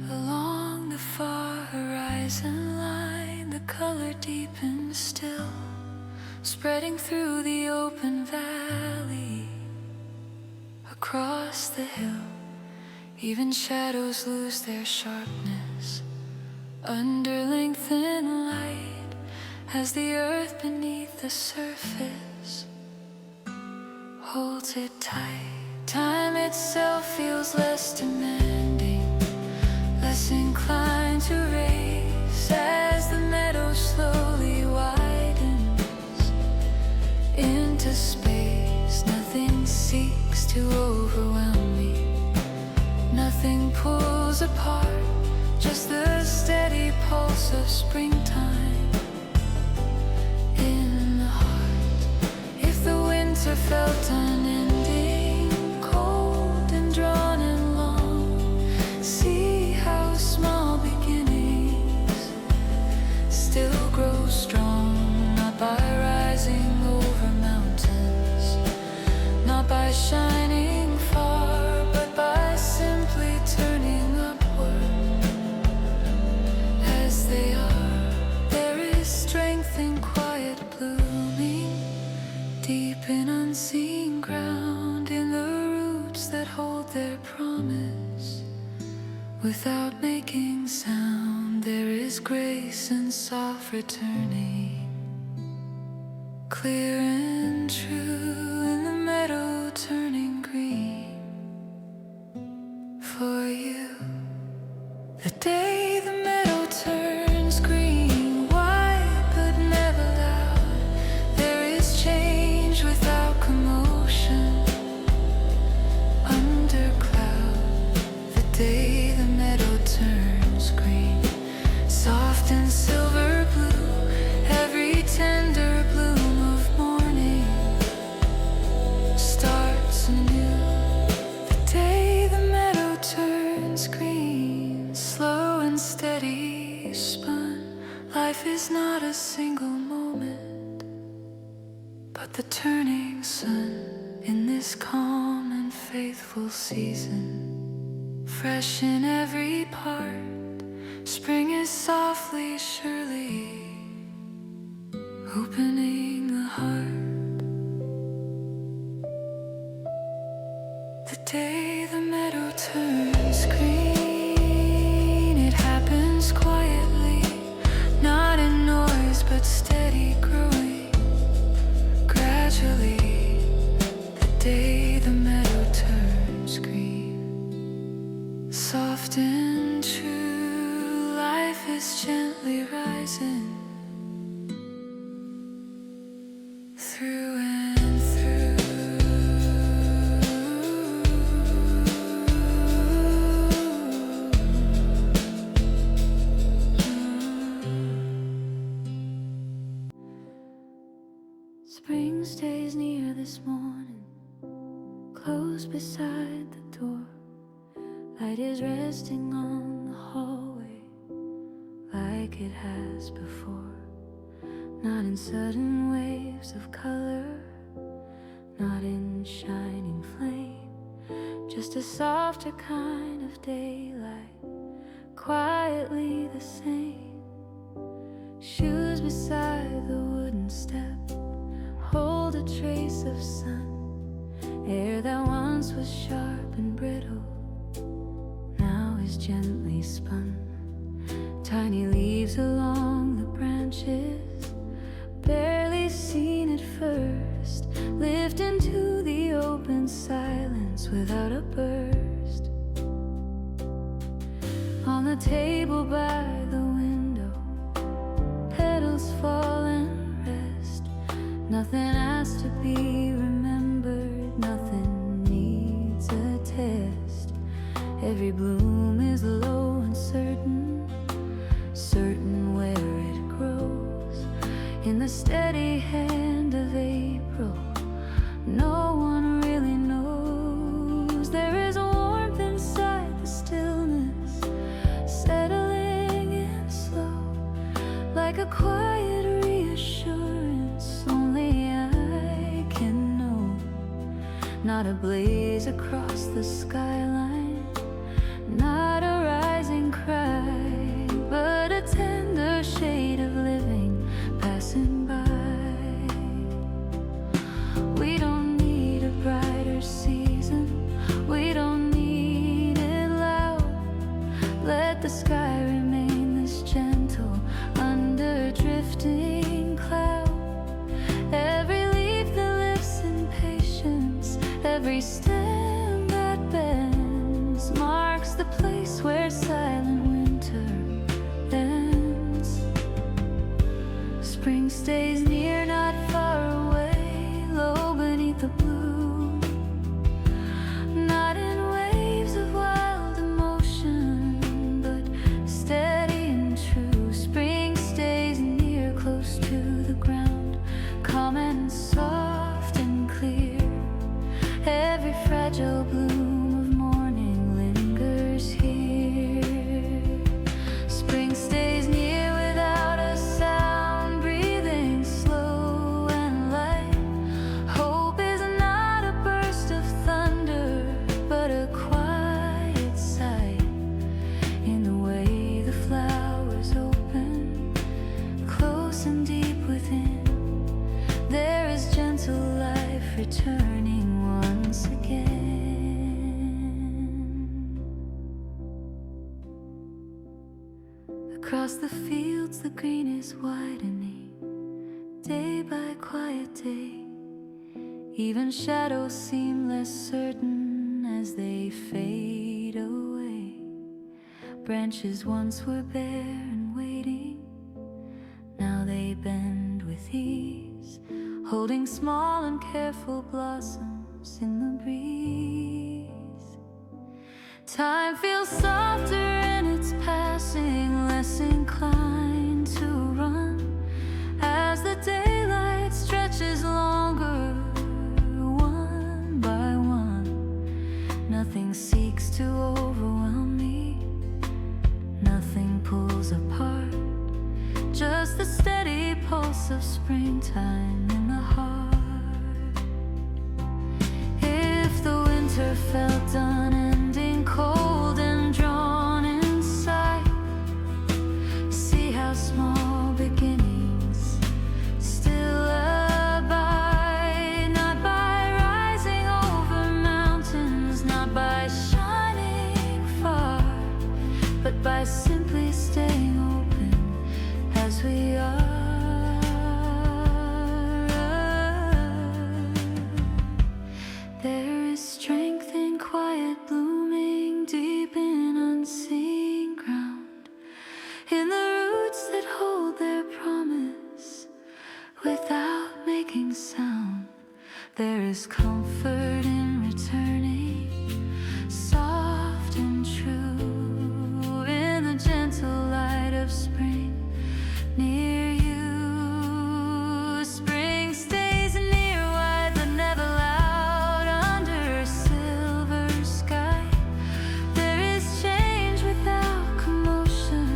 Along the far horizon line, the color deepens still, spreading through the open valley, across the hill. Even shadows lose their sharpness under lengthened light, as the earth beneath the surface holds it tight. Time itself feels less demanding, less inclined to race, as the meadow slowly widens into space. Nothing seeks to overwhelm me, nothing pulls apart, just the steady pulse of springtime in the heart. If the winter felt unending, cold and drawn and long, see how small beginnings still grow strong, not by rising over mountains, not by shining far, but by simply turning upward as they are. There is strength in quiet blooming, deep in unseen ground, in the roots that hold their promise without making sound. There is grace and soft returning, clear and true, in the meadow turning green for you. The day the meadow turns green, white but never loud, there is change without commotion under cloud. The day the meadow turns green, soft and silver blue, every tender bloom of morning starts anew. The day the meadow turns green, slow and steady spun, life is not a single moment, but the turning sun in this calm and faithful season, fresh in every part. Spring is softly, surely opening the heart. The day the meadow turns green, it happens quietly, not in noise but steady growing, gradually. The day the meadow turns green, soft and true, life is gently rising through and through. Spring stays near this morning, close beside the door. Light is resting on the hallway like it has before, not in sudden waves of color, not in shining flame, just a softer kind of daylight, quietly the same. Shoes beside the wooden step hold a trace of sun, air that once was sharp and brittle now is gently spun. Tiny leaves along the branches, barely seen at first, lift into the open silence without a burst. On the table by the window, petals fall and rest. Nothing has to be remembered, nothing needs a test. Every bloom is low and certain, certain where it grows, in the steady hand of April. No one really knows. There is a a quiet reassurance only I can know. Not a blaze across the skyline, not a rising cry, but a tender shade of living passing by. We don't need a brighter season, we don't need it loud. Let the sky remain this gentle under drifting cloud. Every leaf that lives in patience, every stem that bends, marks the place where silent winter ends. Spring stays near, not far away, low beneath the blue, not in waves of wild emotion, but steady and true. Spring stays near, close to the ground, calm and soft and clear. Every fragile bloom of morning lingers here. Spring stays near without a sound, breathing slow and light. Hope is not a burst of thunder, but a quiet sight. In the way the flowers open, close and deep within, there is gentle life returning once again. Across the fields the green is widening, day by quiet day. Even shadows seem less certain as they fade away. Branches once were bare and waiting, now they bend with ease, holding small and careful blossoms in the breeze. Time feels softer in its passing, less inclined to run, as the daylight stretches longer, one by one. Nothing seeks to overwhelm me, nothing pulls apart, just the steady pulse of springtime in the heart. If the winter felt unending, cold and drawn inside, see how small beginnings still abide. Not by rising over mountains, not by shining far, but by simply staying open as we are. There is strength in quiet blooming deep in unseen ground, in the roots that hold their promise without making sound. There is comfort in returning, soft and true, in the gentle light of spring near you. Spring stays near, wide but never loud, under a silver sky. There is change without commotion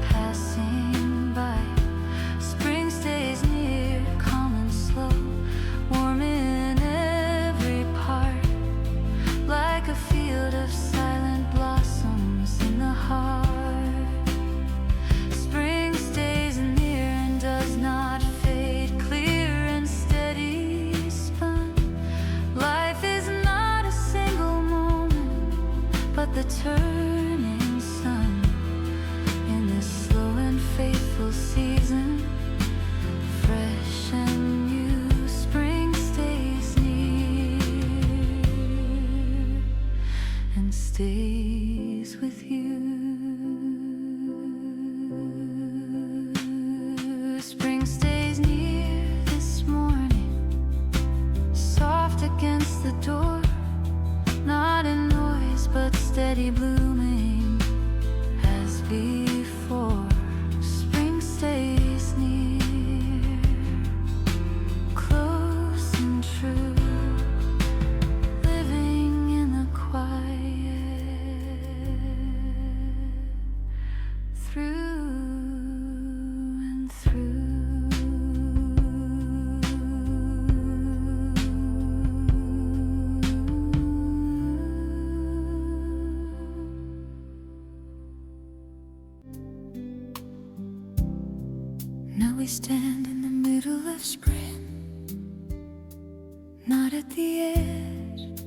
passing by. Spring stays near, calm and slow, warm in every part, like a field of silent blossoms in the heart. Spring stays near and does not fade, clear and steady spun. Life is not a single moment, but the turning sun. In this slow and faithful season, fresh and new, spring stays near and stays with you. Spring stays near this morning, soft against the door, not in noise but steady blooming as before. Spring stays near, close and true, living in the quiet through Now we stand in the middle of spring, not at the edge,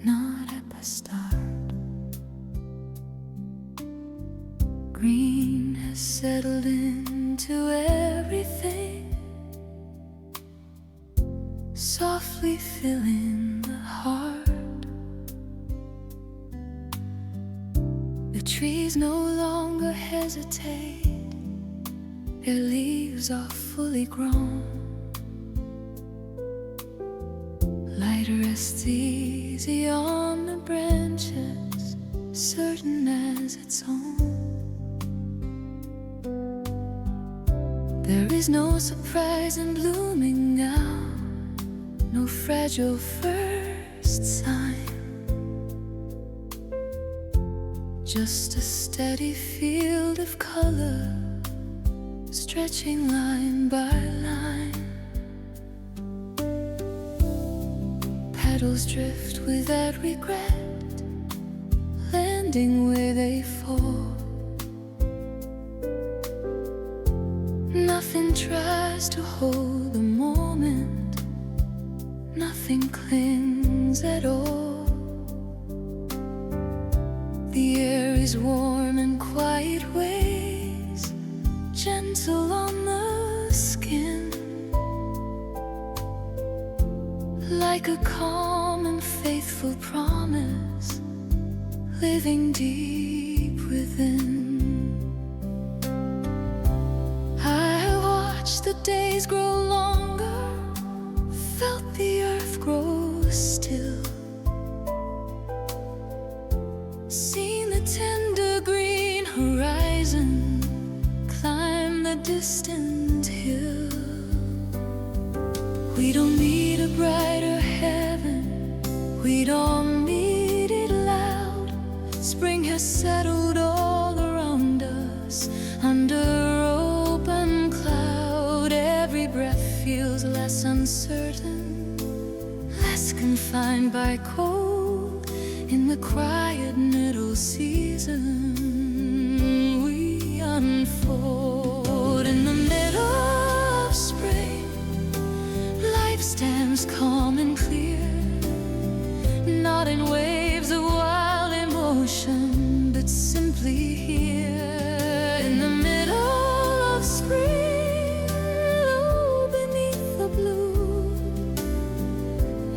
not at the start. Green has settled into everything, softly filling the heart. The trees no longer hesitate, their leaves are fully grown. Light rests easy on the branches, certain as its own. There is no surprise in blooming now, no fragile first sign, just a steady field of color, stretching line by line. Petals drift without regret, landing where they fall. Nothing tries to hold the moment, nothing clings at all. The air is warm in quiet ways, gentle on the skin, like a calm and faithful promise, living deep within. I watched the days grow longer, felt the earth grow still, seen the tender green horizon climb the distant hill. We don't need a brighter heaven, we don't need it loud. Spring has settled all around us under open cloud. Every breath feels less uncertain, less confined by cold. In the quiet middle season, we unfold. In the middle of spring, life stands calm and clear, not in waves of wild emotion, but simply here. In the middle of spring, low beneath the blue,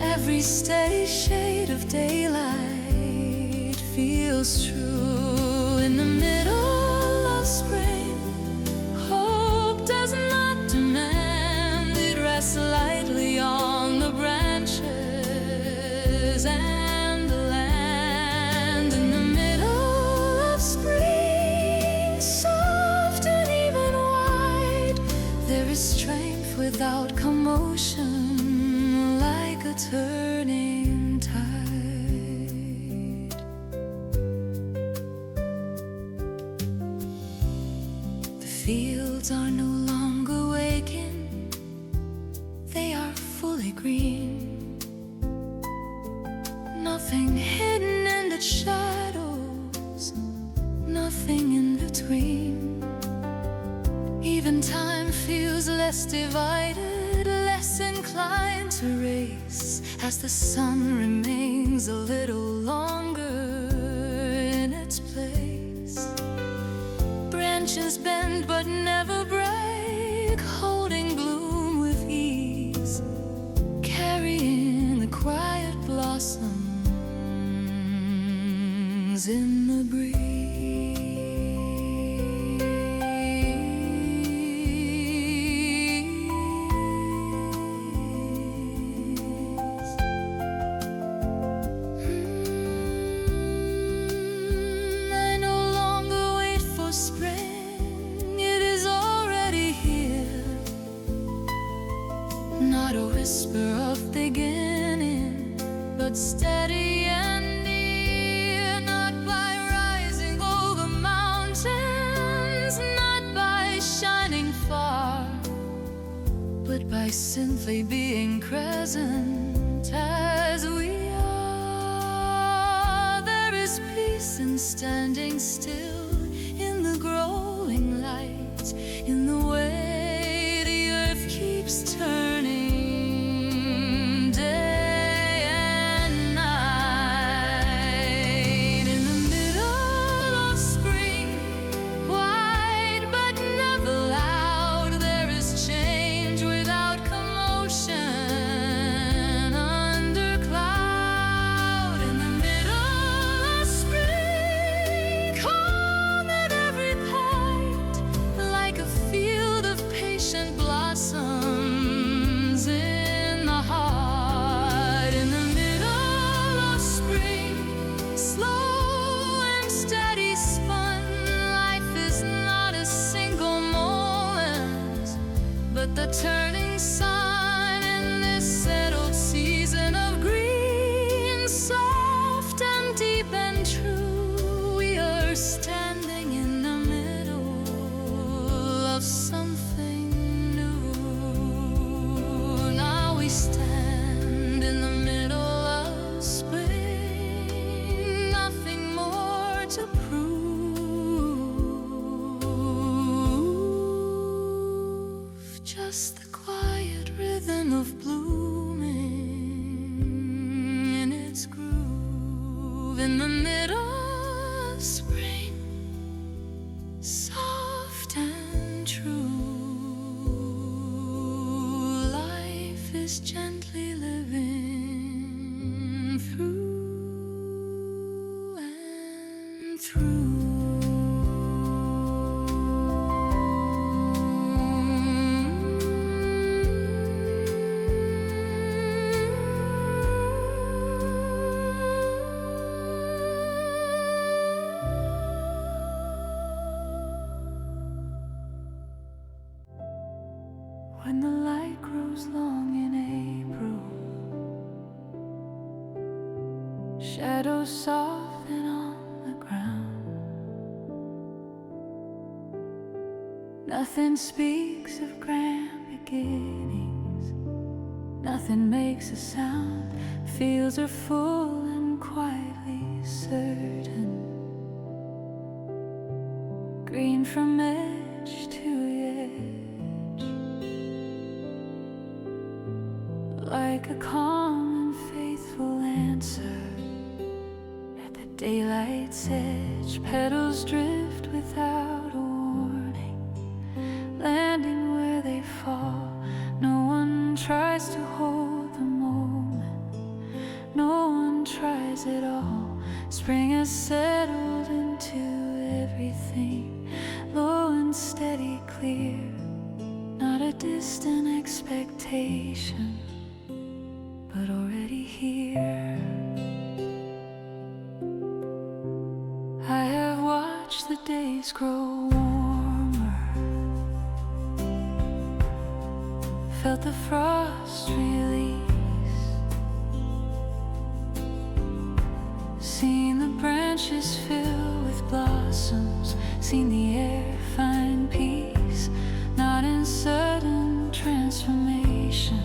every steady shade of daylight feels true. In the middle of spring, hope does not demand, it rests lightly on the branches and the land. In the middle of spring, soft and even wide, there is strength without commotion, like a turning tide. The fields are no longer waking, they are fully green, nothing hidden in the shadows, nothing in between. Even time feels less divided, less inclined to race, as the sun remains a little longer in its place. Branches bend but never break, holding bloom with ease, carrying the quiet blossoms in the breeze. I no longer wait for spring, it is already here. Not a whisper of beginning, but steady and near. Not by rising over mountains, not by shining far, but by simply being present as we are. There is peace in standing still, in the growing light, in the way a turning sign in this settled season of green, soft and deep and true. We are standing in the middle of something new. Now we stand in the middle of spring, nothing more to prove, just the quiet rhythm of blooming in its groove in the middle of spring, soft and true. Life is gently living through and through. When the light grows long in April, shadows soften on the ground. Nothing speaks of grand beginnings, nothing makes a sound. Fields are full and quietly certain, green from edge to edge, like a calm and faithful answer at the daylight's edge. Petals drift without a warning, landing where they fall. No one tries to hold the moment, no one tries at all. Spring has settled into everything, low and steady, clear, not a distant expectation, but already here. I have watched the days grow warmer, felt the frost release, seen the branches fill with blossoms, seen the air find peace, not in sudden transformation,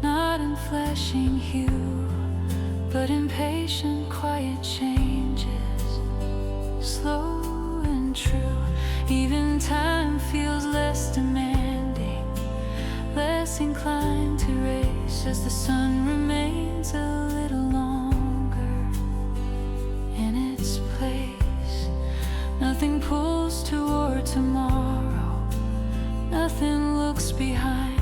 not in flashing hue, but in patient, quiet changes, slow and true. Even time feels less demanding, less inclined to race, as the sun remains a little longer in its place. Nothing pulls toward tomorrow, nothing looks behind,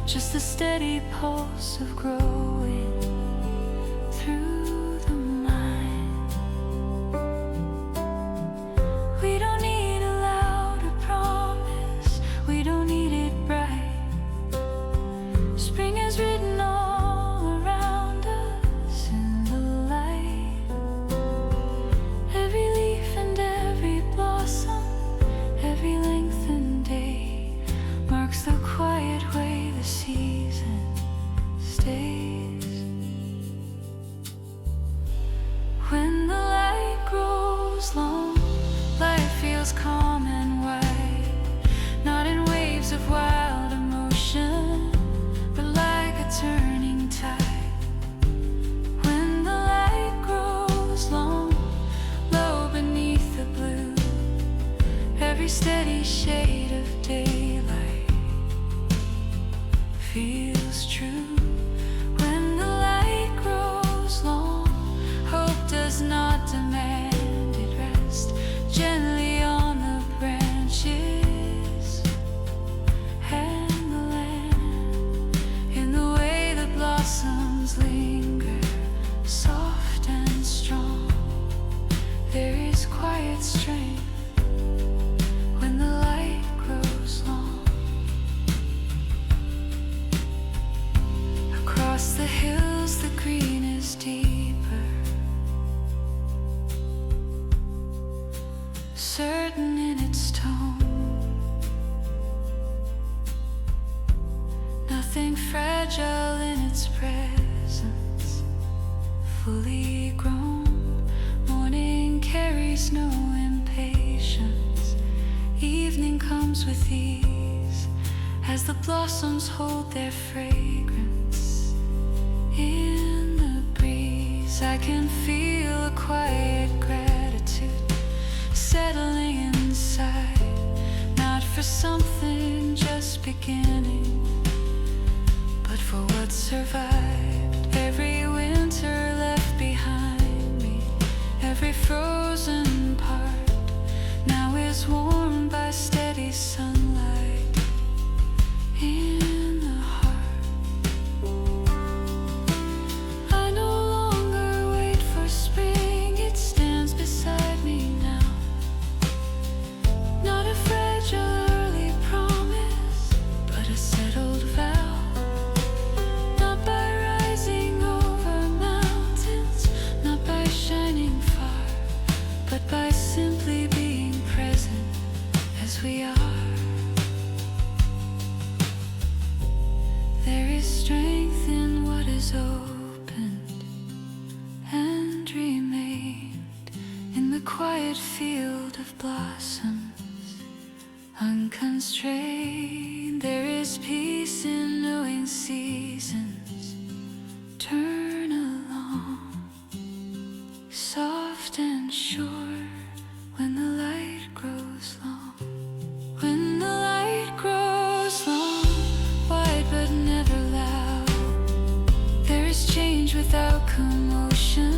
just the steady pulse of growing through the mind. We don't need a louder promise, we don't need it bright. Spring is written all around us in the light. Every leaf and every blossom, every lengthened day marks the quiet way the season stays. When the light grows long, life feels calm and wide, not in waves of wild emotion, but like a turning tide. When the light grows long, low beneath the blue, every steady shade of daylight feels true. When the light grows long, hope does not demand it rest gently on the branches and the land, in the way the blossoms linger, soft and strong. There is quiet strength when the light grows long. Across the hills the green is deeper, certain in its tone, nothing fragile in its presence, fully grown. Morning carries no impatience, evening comes with ease, as the blossoms hold their fragrance in the breeze. I can feel a quiet gratitude settling inside, not for something just beginning, but for what survived. Every winter left behind me, every frozen part now is warmed by steady sunlight in the heart. I no longer wait for spring, it stands beside me now. Not a fragile early promise, but a settled vow. Not by rising over mountains, not by shining far, but by simply being present as we are. There is strength in what is opened and remained in the quiet field of blossoms, unconstrained. There is peace in knowing seasons turn along, soft and sure when the light grows long. When the light grows long, wide but never loud, there is change without commotion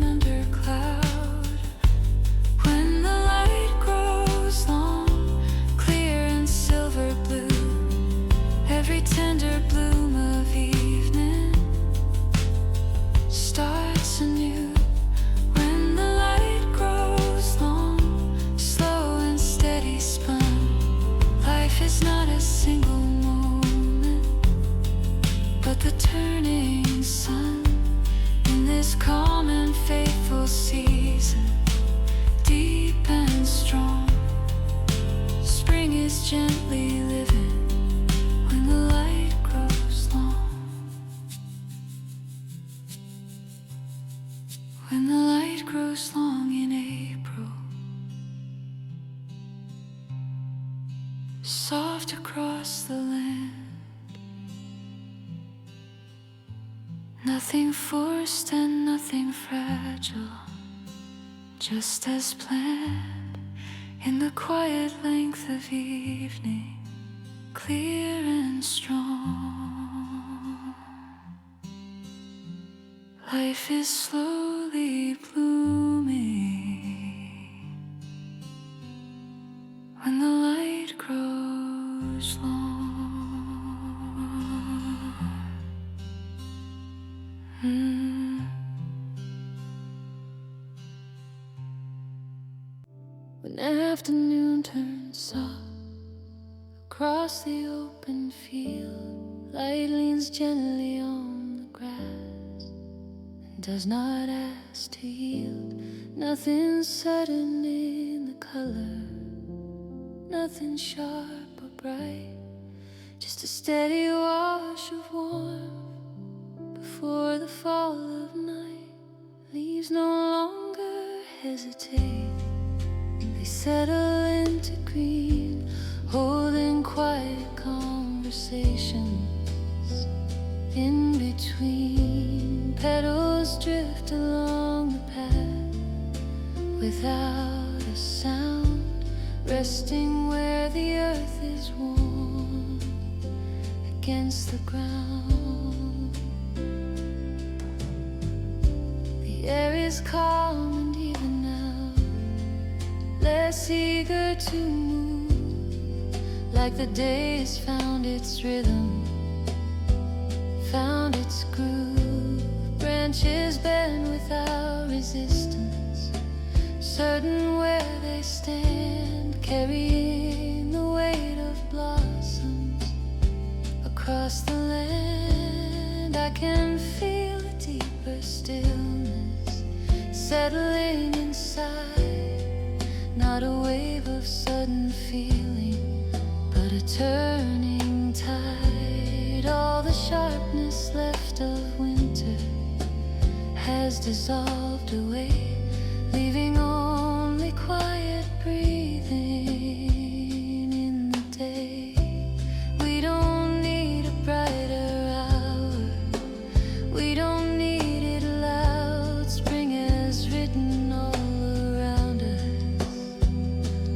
under cloud. When the light grows long, clear and silver blue, every tender bloom of evening starts anew. When the light grows long, slow and steady spun, life is not a single moment, but the turning sun in this calm and faithful season, deep and strong. Spring is gently living when the light grows long. When the light grows long in April, soft across the land, nothing forced and nothing fragile, just as planned in the quiet length of evening, clear and strong. Life is slowly blooming when the light grows long. When afternoon turns soft across the open field, light leans gently on the grass and does not ask to yield. Nothing sudden in the color, nothing sharp or bright, just a steady wash of warmth before the fall of night. Leaves no longer hesitate, they settle into green, holding quiet conversations in between. Petals drift along the path without a sound, resting where the earth is warm against the ground. The air is calm and even now, less eager to move, like the day has found its rhythm, found its groove. Branches bend without resistance, certain where they stand, carrying the weight of blossoms across the land. I can feel a deeper stillness settling inside, not a wave of sudden feeling, but a turning tide. sharpness left of winter has dissolved away, leaving only quiet breathing in the day. We don't need a brighter hour, we don't need it loud. Spring has written all around us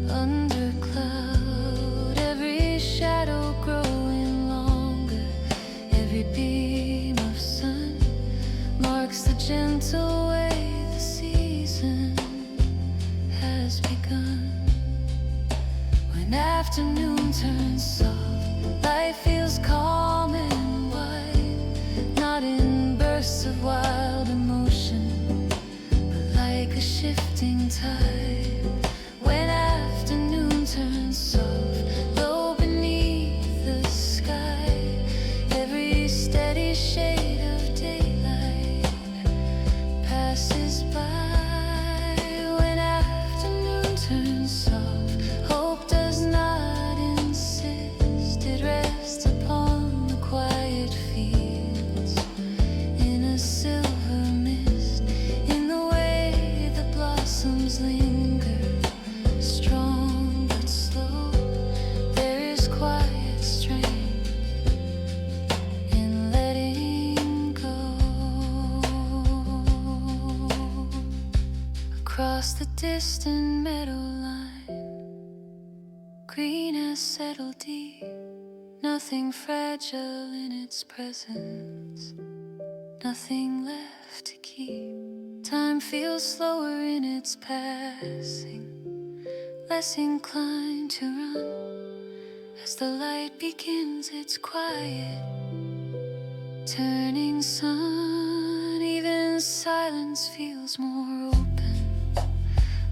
under cloud, every shadow growing longer, every beam of sun marks the gentle way the season has begun. When afternoon turns soft, life feels calm and wide, not in bursts of wild emotion, but like a shifting tide. When afternoon turns soft, low beneath the sky, every steady shade of daylight passes by. When afternoon turns soft, hope does not insist. It rests upon the quiet fields in a silver mist, in the way the blossoms linger, strong but slow. There is quiet strength in letting go. Across the distant meadow line, green has settled deep, nothing fragile in its presence, nothing left to keep. Time feels slower in its passing, less inclined to run. As the light begins its quiet turning sun, even silence feels more open,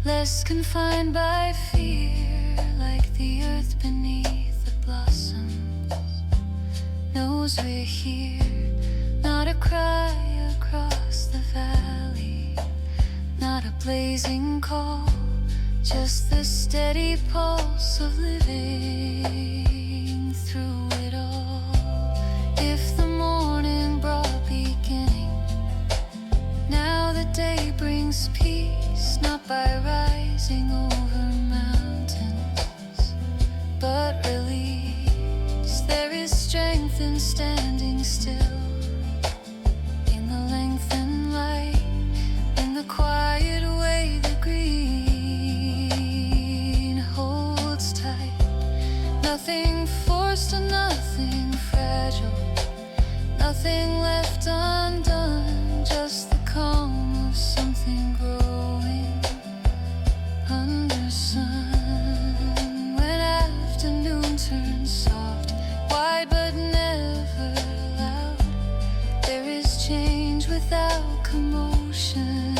less confined by fear, like the earth beneath the blossoms knows we're here. Not a cry across the valley, not a blazing call, just the steady pulse of living through it all. If the morning brought beginning, now the day brings peace, not by rising over mountains, but release. There is strength in standing still, in the length and light, in the quiet way the green holds tight. Nothing forced and nothing fragile, nothing left undone, just the calm of something growing under sun. When afternoon turns soft, wide but never loud, there is change without commotion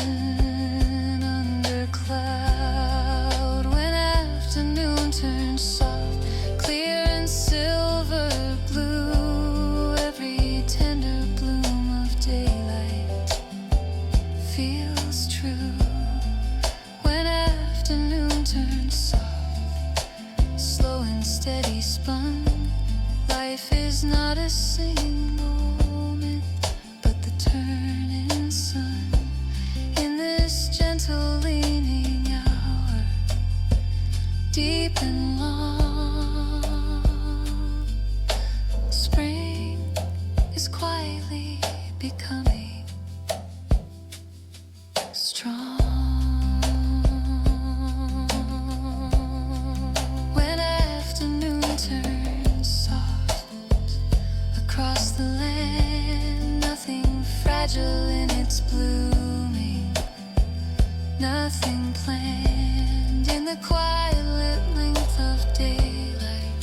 under cloud. When afternoon turns soft, clear and silver blue, every tender bloom of daylight feels true. When afternoon turns soft, slow and steady spun, life is not a single moment, but the turning sun. In this gentle leaning hour, deep and long, spring is quietly becoming strong. When afternoon turns soft, across the land, nothing fragile in its blooming, nothing planned, in the quiet lit length of daylight,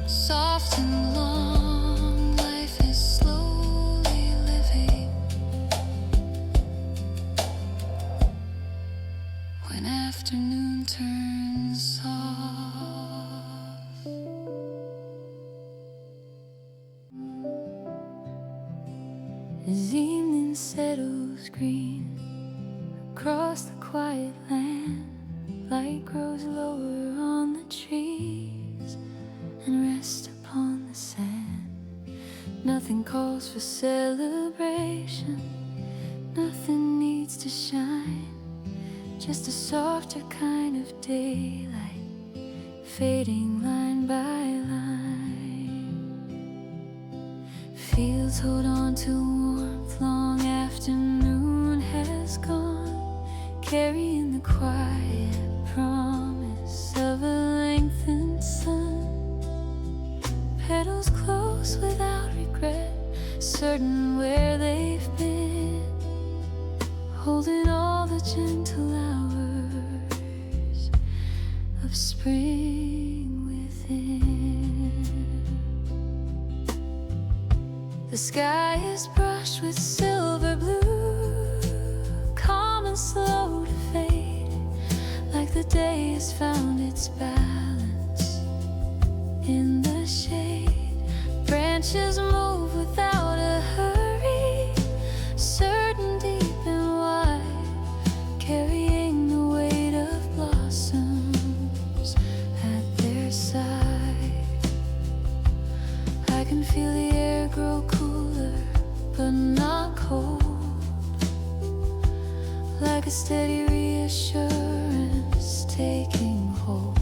soft and long, life is slowly living. When afternoon turns soft, as evening settles green across the quiet land, light grows lower on the trees and rests upon the sand. Nothing calls for celebration, nothing needs to shine, just a softer kind of daylight, fading line by line. Fields hold on to warmth long after noon has gone, carrying the quiet promise of a lengthened sun. Petals close without regret, certain where they've been, holding all the gentle hours of spring within. The sky is brushed with silver blue, calm and slow to fade, like the day has found its balance in the shade. Branches move without a hurry, certain deep and wide, carrying the weight of blossoms at their side. I can feel the air grow cooler, but not cold, like a steady reassurance taking hold.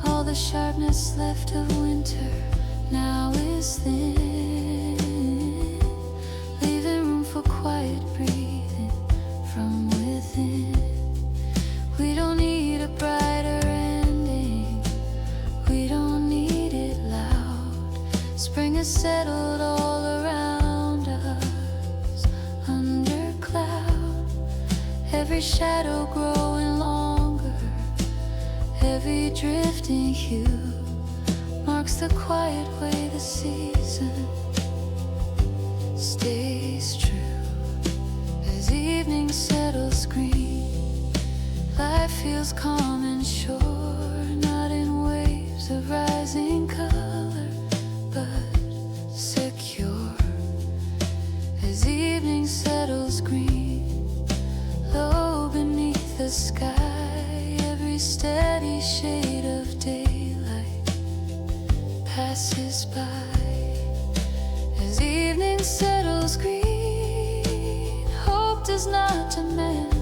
All the sharpness left of winter now is thin, leaving room for quiet breathing from within. We don't need a brighter ending, we don't need it loud. Spring has settled all around us under cloud, every shadow growing longer, every drifting hue marks the quiet way the season stays true. As evening settles green, life feels calm and sure, not in waves of rising color, but secure. As evening settles green, low beneath the sky, every steady shade of daylight passes by. As evening settles green, hope does not demand,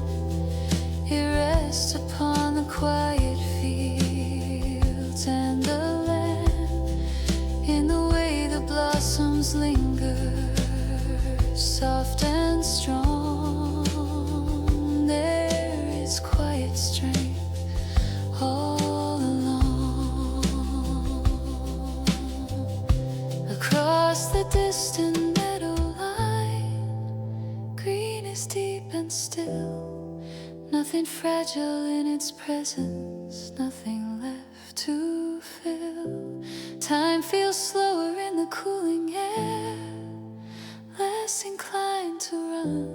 it rests upon the quiet fields and the land, in the way the blossoms linger, soft and strong. There is quiet strength all along. Across the distant meadow line, green is deep and still, nothing fragile in its presence, nothing left to fill. Time feels slower in the cooling air, less inclined to run,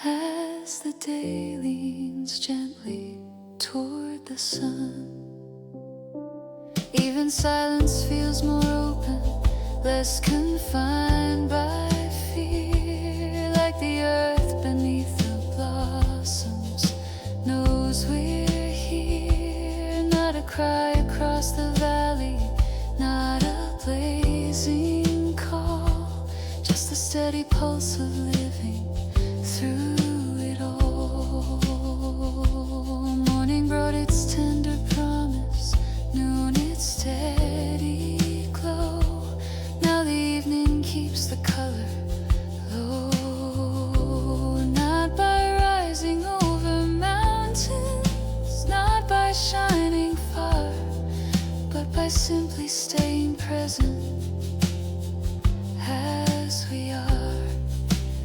as the day leans gently toward the sun. Even silence feels more open, less confined by fear, like the earth beneath the blossoms knows we're here. Not a cry across the valley, not a blazing call, just the steady pulse of living through it all. Morning brought its tender promise, noon its steady glow. Now the evening keeps the color low, not by rising over mountains, not by shining far, but by simply staying present as we are.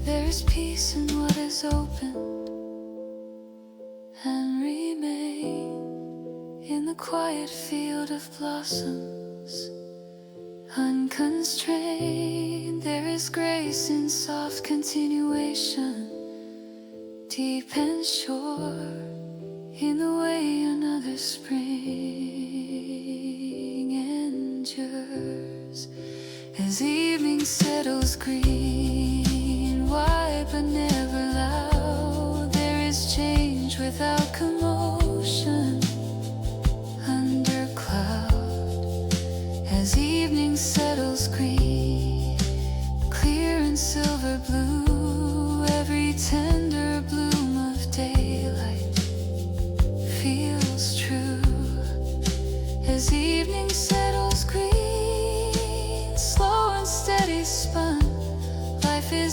There is peace in what is opened and remain in the quiet field of blossoms, unconstrained. There is grace in soft continuation, deep and sure, in the way another spring endures. As evening settles green, wide but never loud, there is change without commotion under cloud. As evening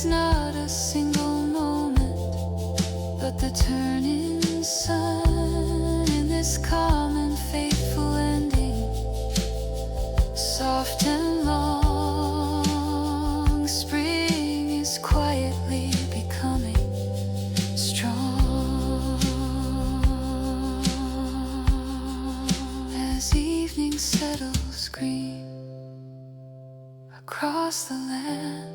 There's not a single moment but the turning sun in this calm and faithful ending, soft and long. Spring is quietly becoming strong as evening settles green across the land.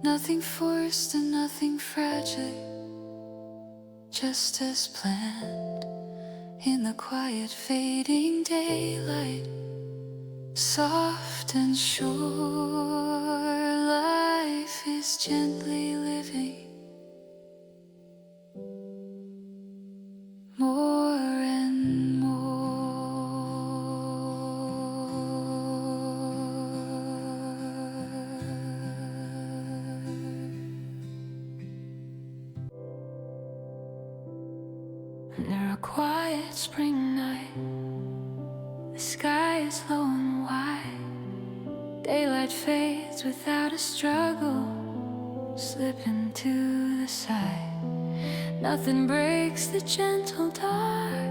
Nothing forced and nothing fragile, just as planned. In the quiet fading daylight, soft and sure, life is gently living more and more. Under a quiet spring night, the sky is low and wide. Daylight fades without a struggle, slipping to the side. Nothing breaks the gentle dark,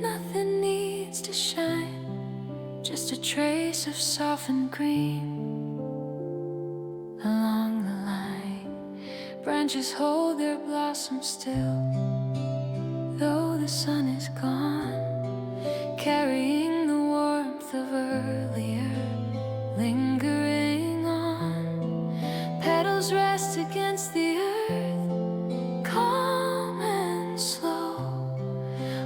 nothing needs to shine, just a trace of softened green along the line. Branches hold their blossoms still, though the sun is gone, carrying the warmth of earlier, lingering on. Petals rest against the earth, calm and slow,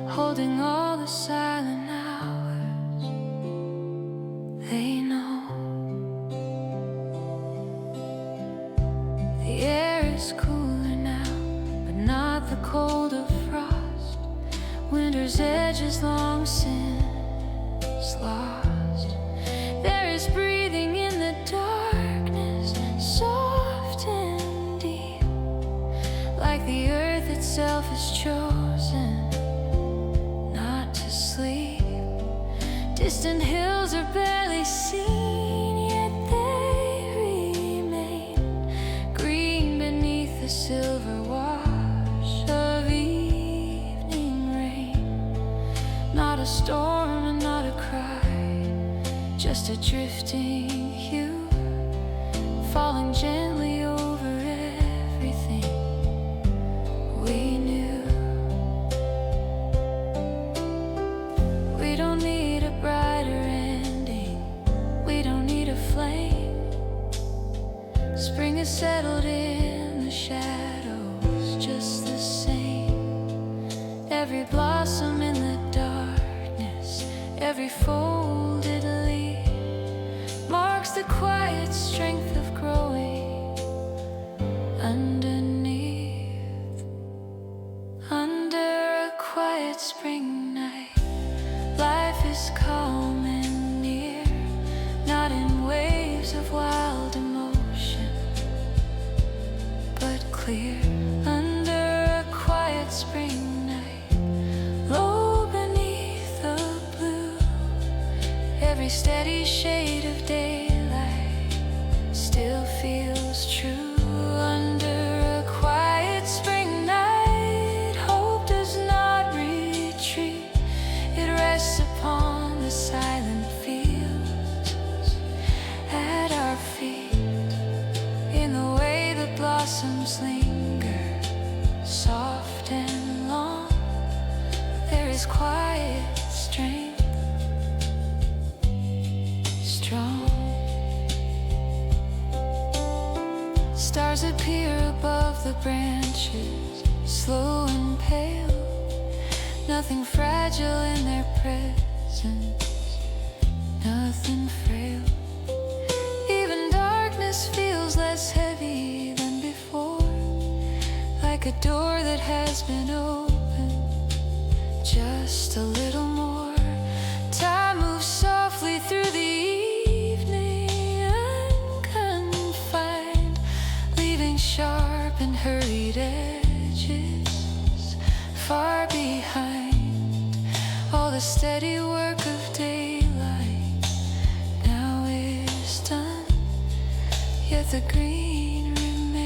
holding all the silent hours they know. The air is cooler now, but not the cold of frost. Winter's edge is long since lost. There is breathing in the darkness, soft and deep, like the earth itself has chosen not to sleep. Distant hills are barely seen, yet they remain green beneath the silver wash of evening rain. Not a storm and not a cry, just a drifting hue, falling gently over everything we knew. We don't need a brighter ending, we don't need a flame. Spring has settled in the shadows just the same. Every blossom in the darkness, every folded leaf marks the quiet strength of growing underneath. Under a quiet spring night, life is calm and near, not in waves of wild emotion, but clear. Under a quiet spring night, low beneath the blue, every steady shade of daylight still feels true. Under a quiet spring night, hope does not retreat, it rests upon the silent fields at our feet. In the way the blossoms linger, soft and long, there is quiet strength, strong. Stars appear above the branches, slow and pale, nothing fragile in their presence, nothing frail. Even darkness feels less heavy than before, like a door that has been opened just a little more. Time moves softly through the evening, unconfined, leaving sharp and hurried edges far behind. All the steady work of daylight now is done, yet the green remains.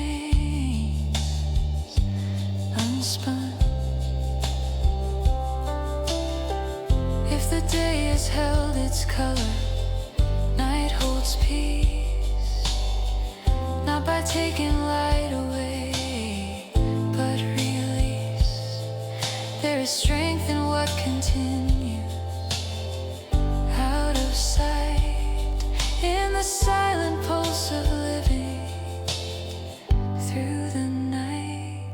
day has held its color, night holds peace, not by taking light away, but release. There is strength in what continues, out of sight, in the silent pulse of living through the night.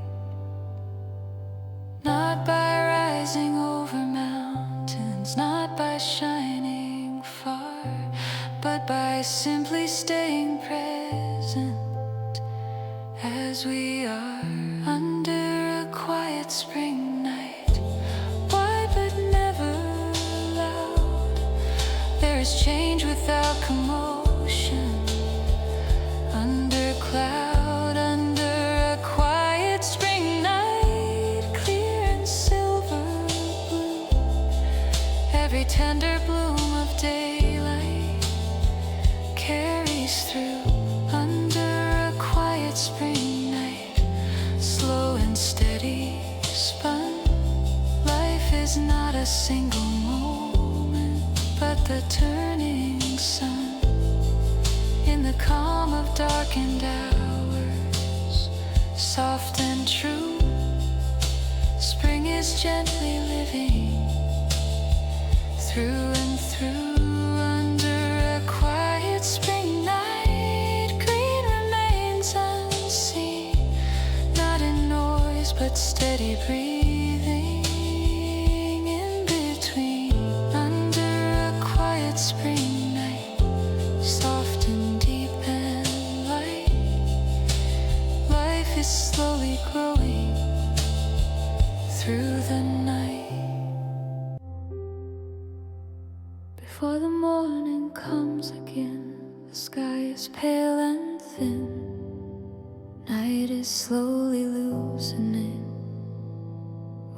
Not by rising over mountains, not by shining far, but by simply staying present as we are under a quiet spring night. Wide but never loud, there is change without commotion. Under cloud, under a quiet spring night, clear and silver blue, every tender bloom of daylight carries through. Under a quiet spring night, slow and steady spun, life is not a single moment, but the turning sun. In the calm of darkened hours, soft and true, spring is gently living through and through. Under a quiet spring night, green remains unseen, not in noise but steady breathing in between. Under a quiet spring night, soft and deep and light, life is slowly growing through the night. Before the morning comes again, the sky is pale and thin, night is slowly loosening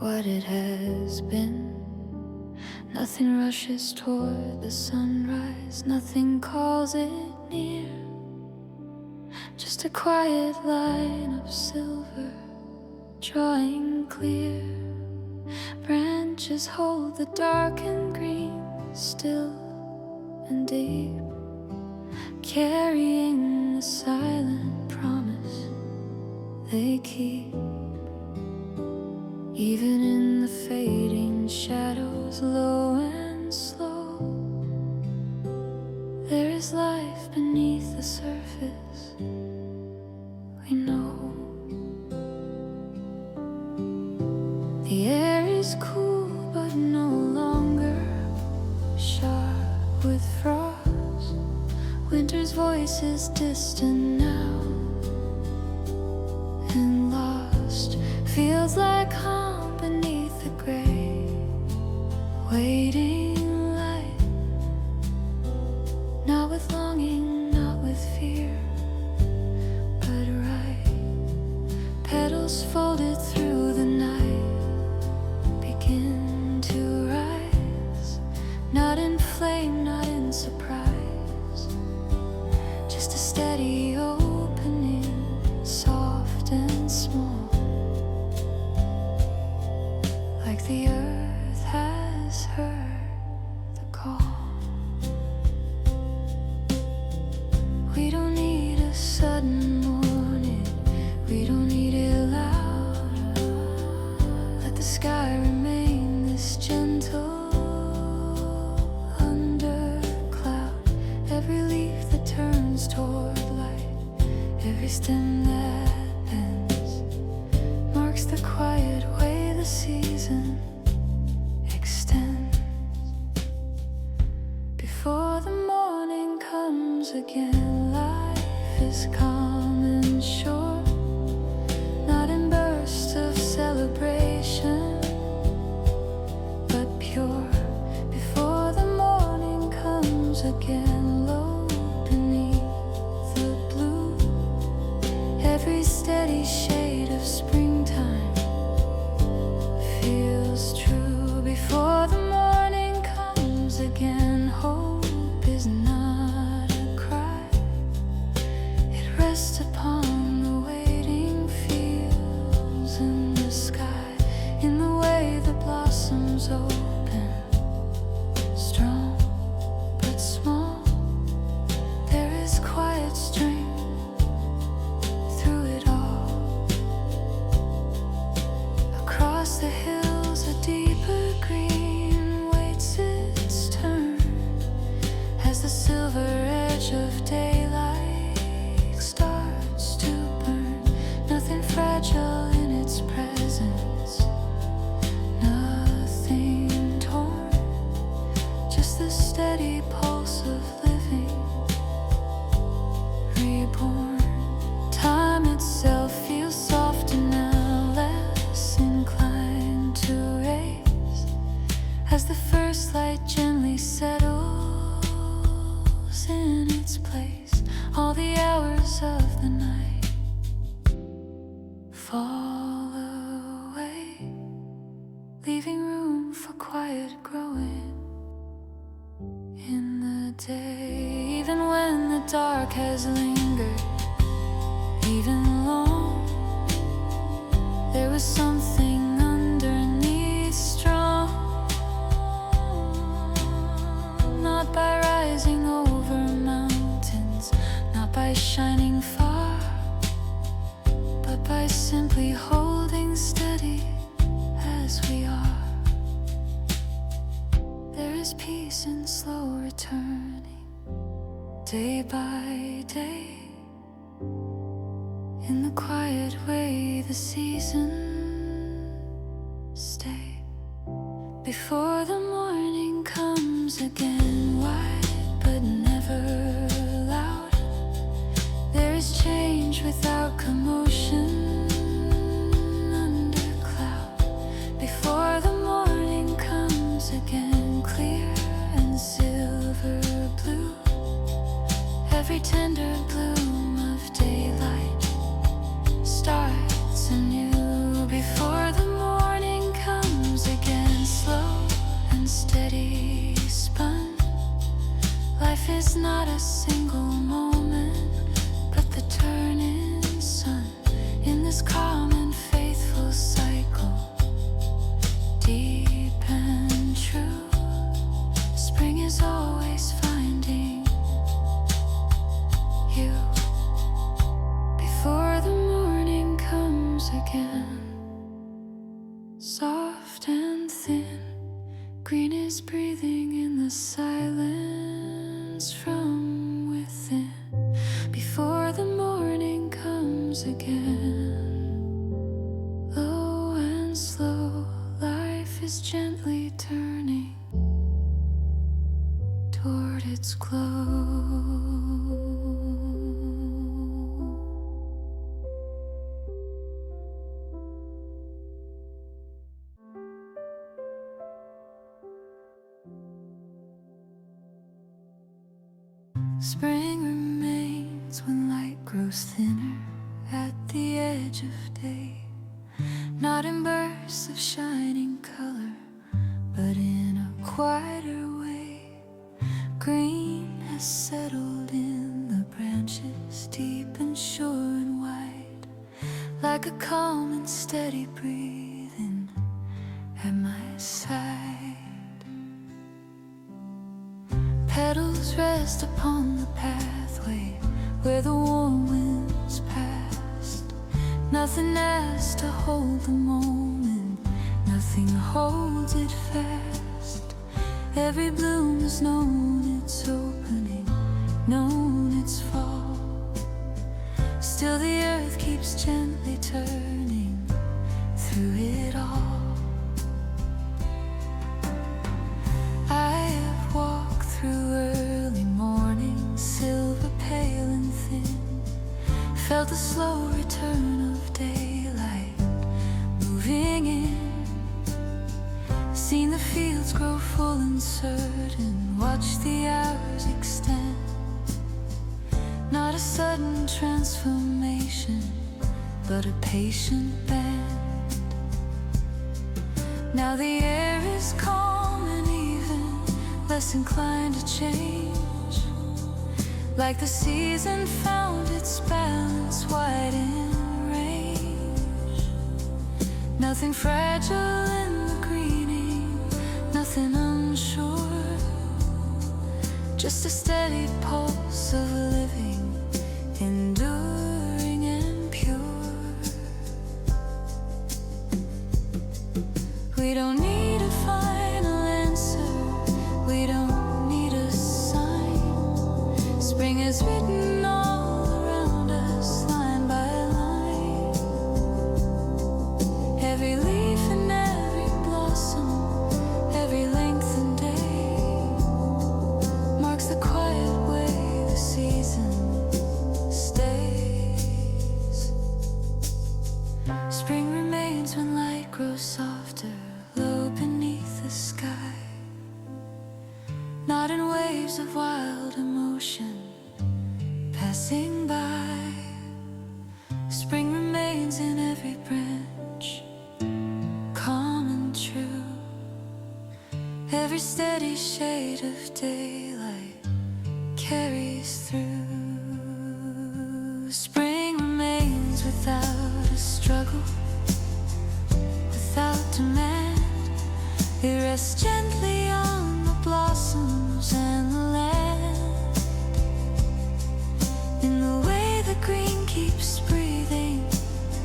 what it has been. Nothing rushes toward the sunrise, nothing calls it near, just a quiet line of silver drawing clear. Branches hold the dark and green, still and deep, carrying the silent promise they keep. Even in the fading shadows, low and slow, there is life beneath the surface, we know. The air is cool but no longer sharp with frost. Winter's voice is distant now and lost. Feels like home beneath the gray waiting light, not with longing, not with fear, but right. Petals folded through the night begin to rise, not in flame, not in surprise, just a steady opening, soft and small, like the earth has heard the call. We don't need a sudden morning, we don't need it loud. Let the sky remain this gentle under cloud. Every leaf that turns toward light, every stem that bends, marks the quiet way the season extends. Before the morning comes again, life is calm and short, not in bursts of celebration, but pure. Before the morning comes again, low beneath the blue, every steady shade of springtime feels true. Before the morning comes again, hope is not a cry, it rests upon the waiting fields in the sky, in the way the blossoms open as the first light gently settles in its place. All the hours of the night fall away, leaving room for quiet growing in the day. Even when the dark has lingered even long, there was something underneath strong, not by rising over mountains, not by shining far, but by simply holding steady as we are. There is peace in slow returning, day by day. In the quiet way the seasons stay, before the morning comes again, wide but never loud. There is change without commotion under cloud, before the morning comes again, clear and silver blue. Every tender bloom of daylight starts anew, before the morning comes again, slow and steady spun. Life is not a single moment, but the turning sun in this calm and faithful cycle, deep and true. Spring is always finding you, before the morning comes again. Soft and thin, green is breathing in the silence from within, before the morning comes again. Low and slow, life is gently turning toward its glow. Spring remains when light grows thinner at the edge of day, not in bursts of shining color, but in a quieter way. Green has settled in the branches, deep and sure and wide, like a calm and steady breathing at my side. Petals rest upon the pathway where the warm winds passed. Nothing has to hold the moment, nothing holds it fast. Every bloom has known its opening, known its fall. Still the earth keeps gently turning through it all. I have walked through early morning, silver pale and thin, felt the slow return of daylight moving in, seen the fields grow full and certain, watched the hours extend. Not a sudden transformation, but a patient bend. Now the air is calm and even, less inclined to change, like the season found its balance wide in range. Nothing fragile in the greening, nothing unsure, just a steady pulse of living, enduring and pure. We don't need a final answer, we don't need a sign. Spring is written all around us, line by line. Every leaf and every blossom, every lengthened day, marks the quiet way the season stays. Spring remains when light grows softer, low colors of wild emotion passing by. Spring remains in every branch, calm and true. Every steady shade of daylight carries through. Spring remains without a struggle, without demand. It rests gently on the blossoms and the land. In the way the green keeps breathing,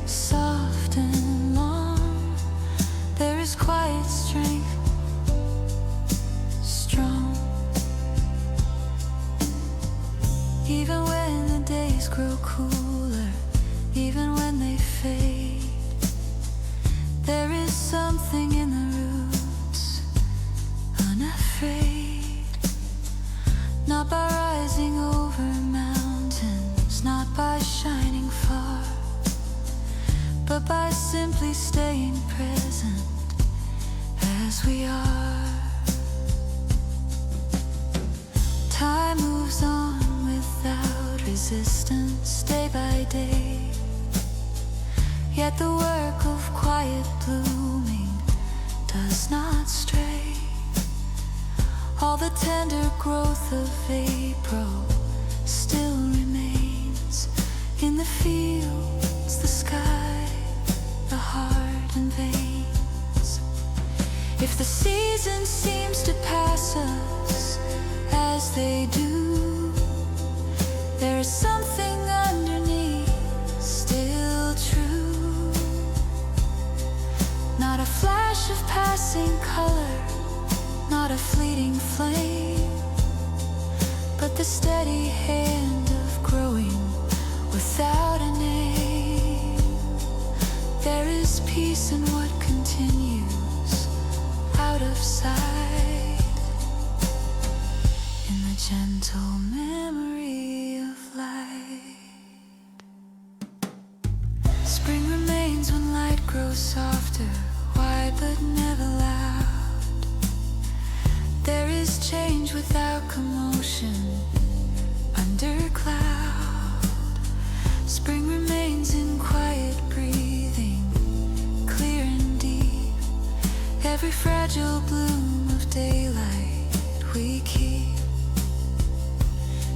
soft and long, there is quiet strength, strong. Even when the days grow cooler, even when they fade, there is something in the roots, unafraid. Not by rising over mountains, not by shining far, but by simply staying present as we are. Time moves on without resistance, day by day. Yet the work of quiet blooming does not stray. All the tender growth of April still remains in the fields, the sky, the heart and veins. If the season seems to pass us as they do, there is something underneath still true. Not a flash of passing color, not a fleeting flame, but the steady hand of growing without a name. There is peace in what continues out of sight, in the gentle memory of light. Spring remains when light grows softer, wide but never loud. There is change without commotion under cloud. Spring remains in quiet breathing, clear and deep. Every fragile bloom of daylight we keep.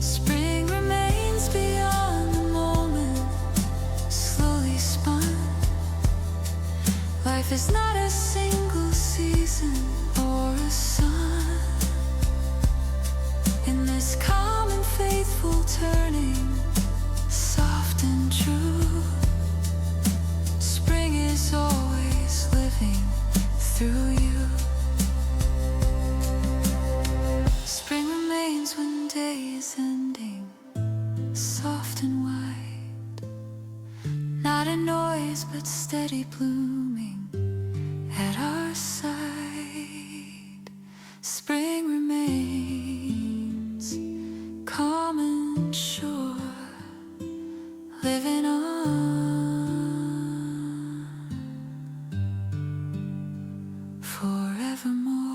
Spring remains beyond the moment, slowly spun. Life is not a single season or a sun. In this calm and faithful turning, soft and true, spring is always living through you. Spring remains when day is ending, soft and white. Not a noise but steady blooming at our side. Spring remains calm and sure, living on forevermore.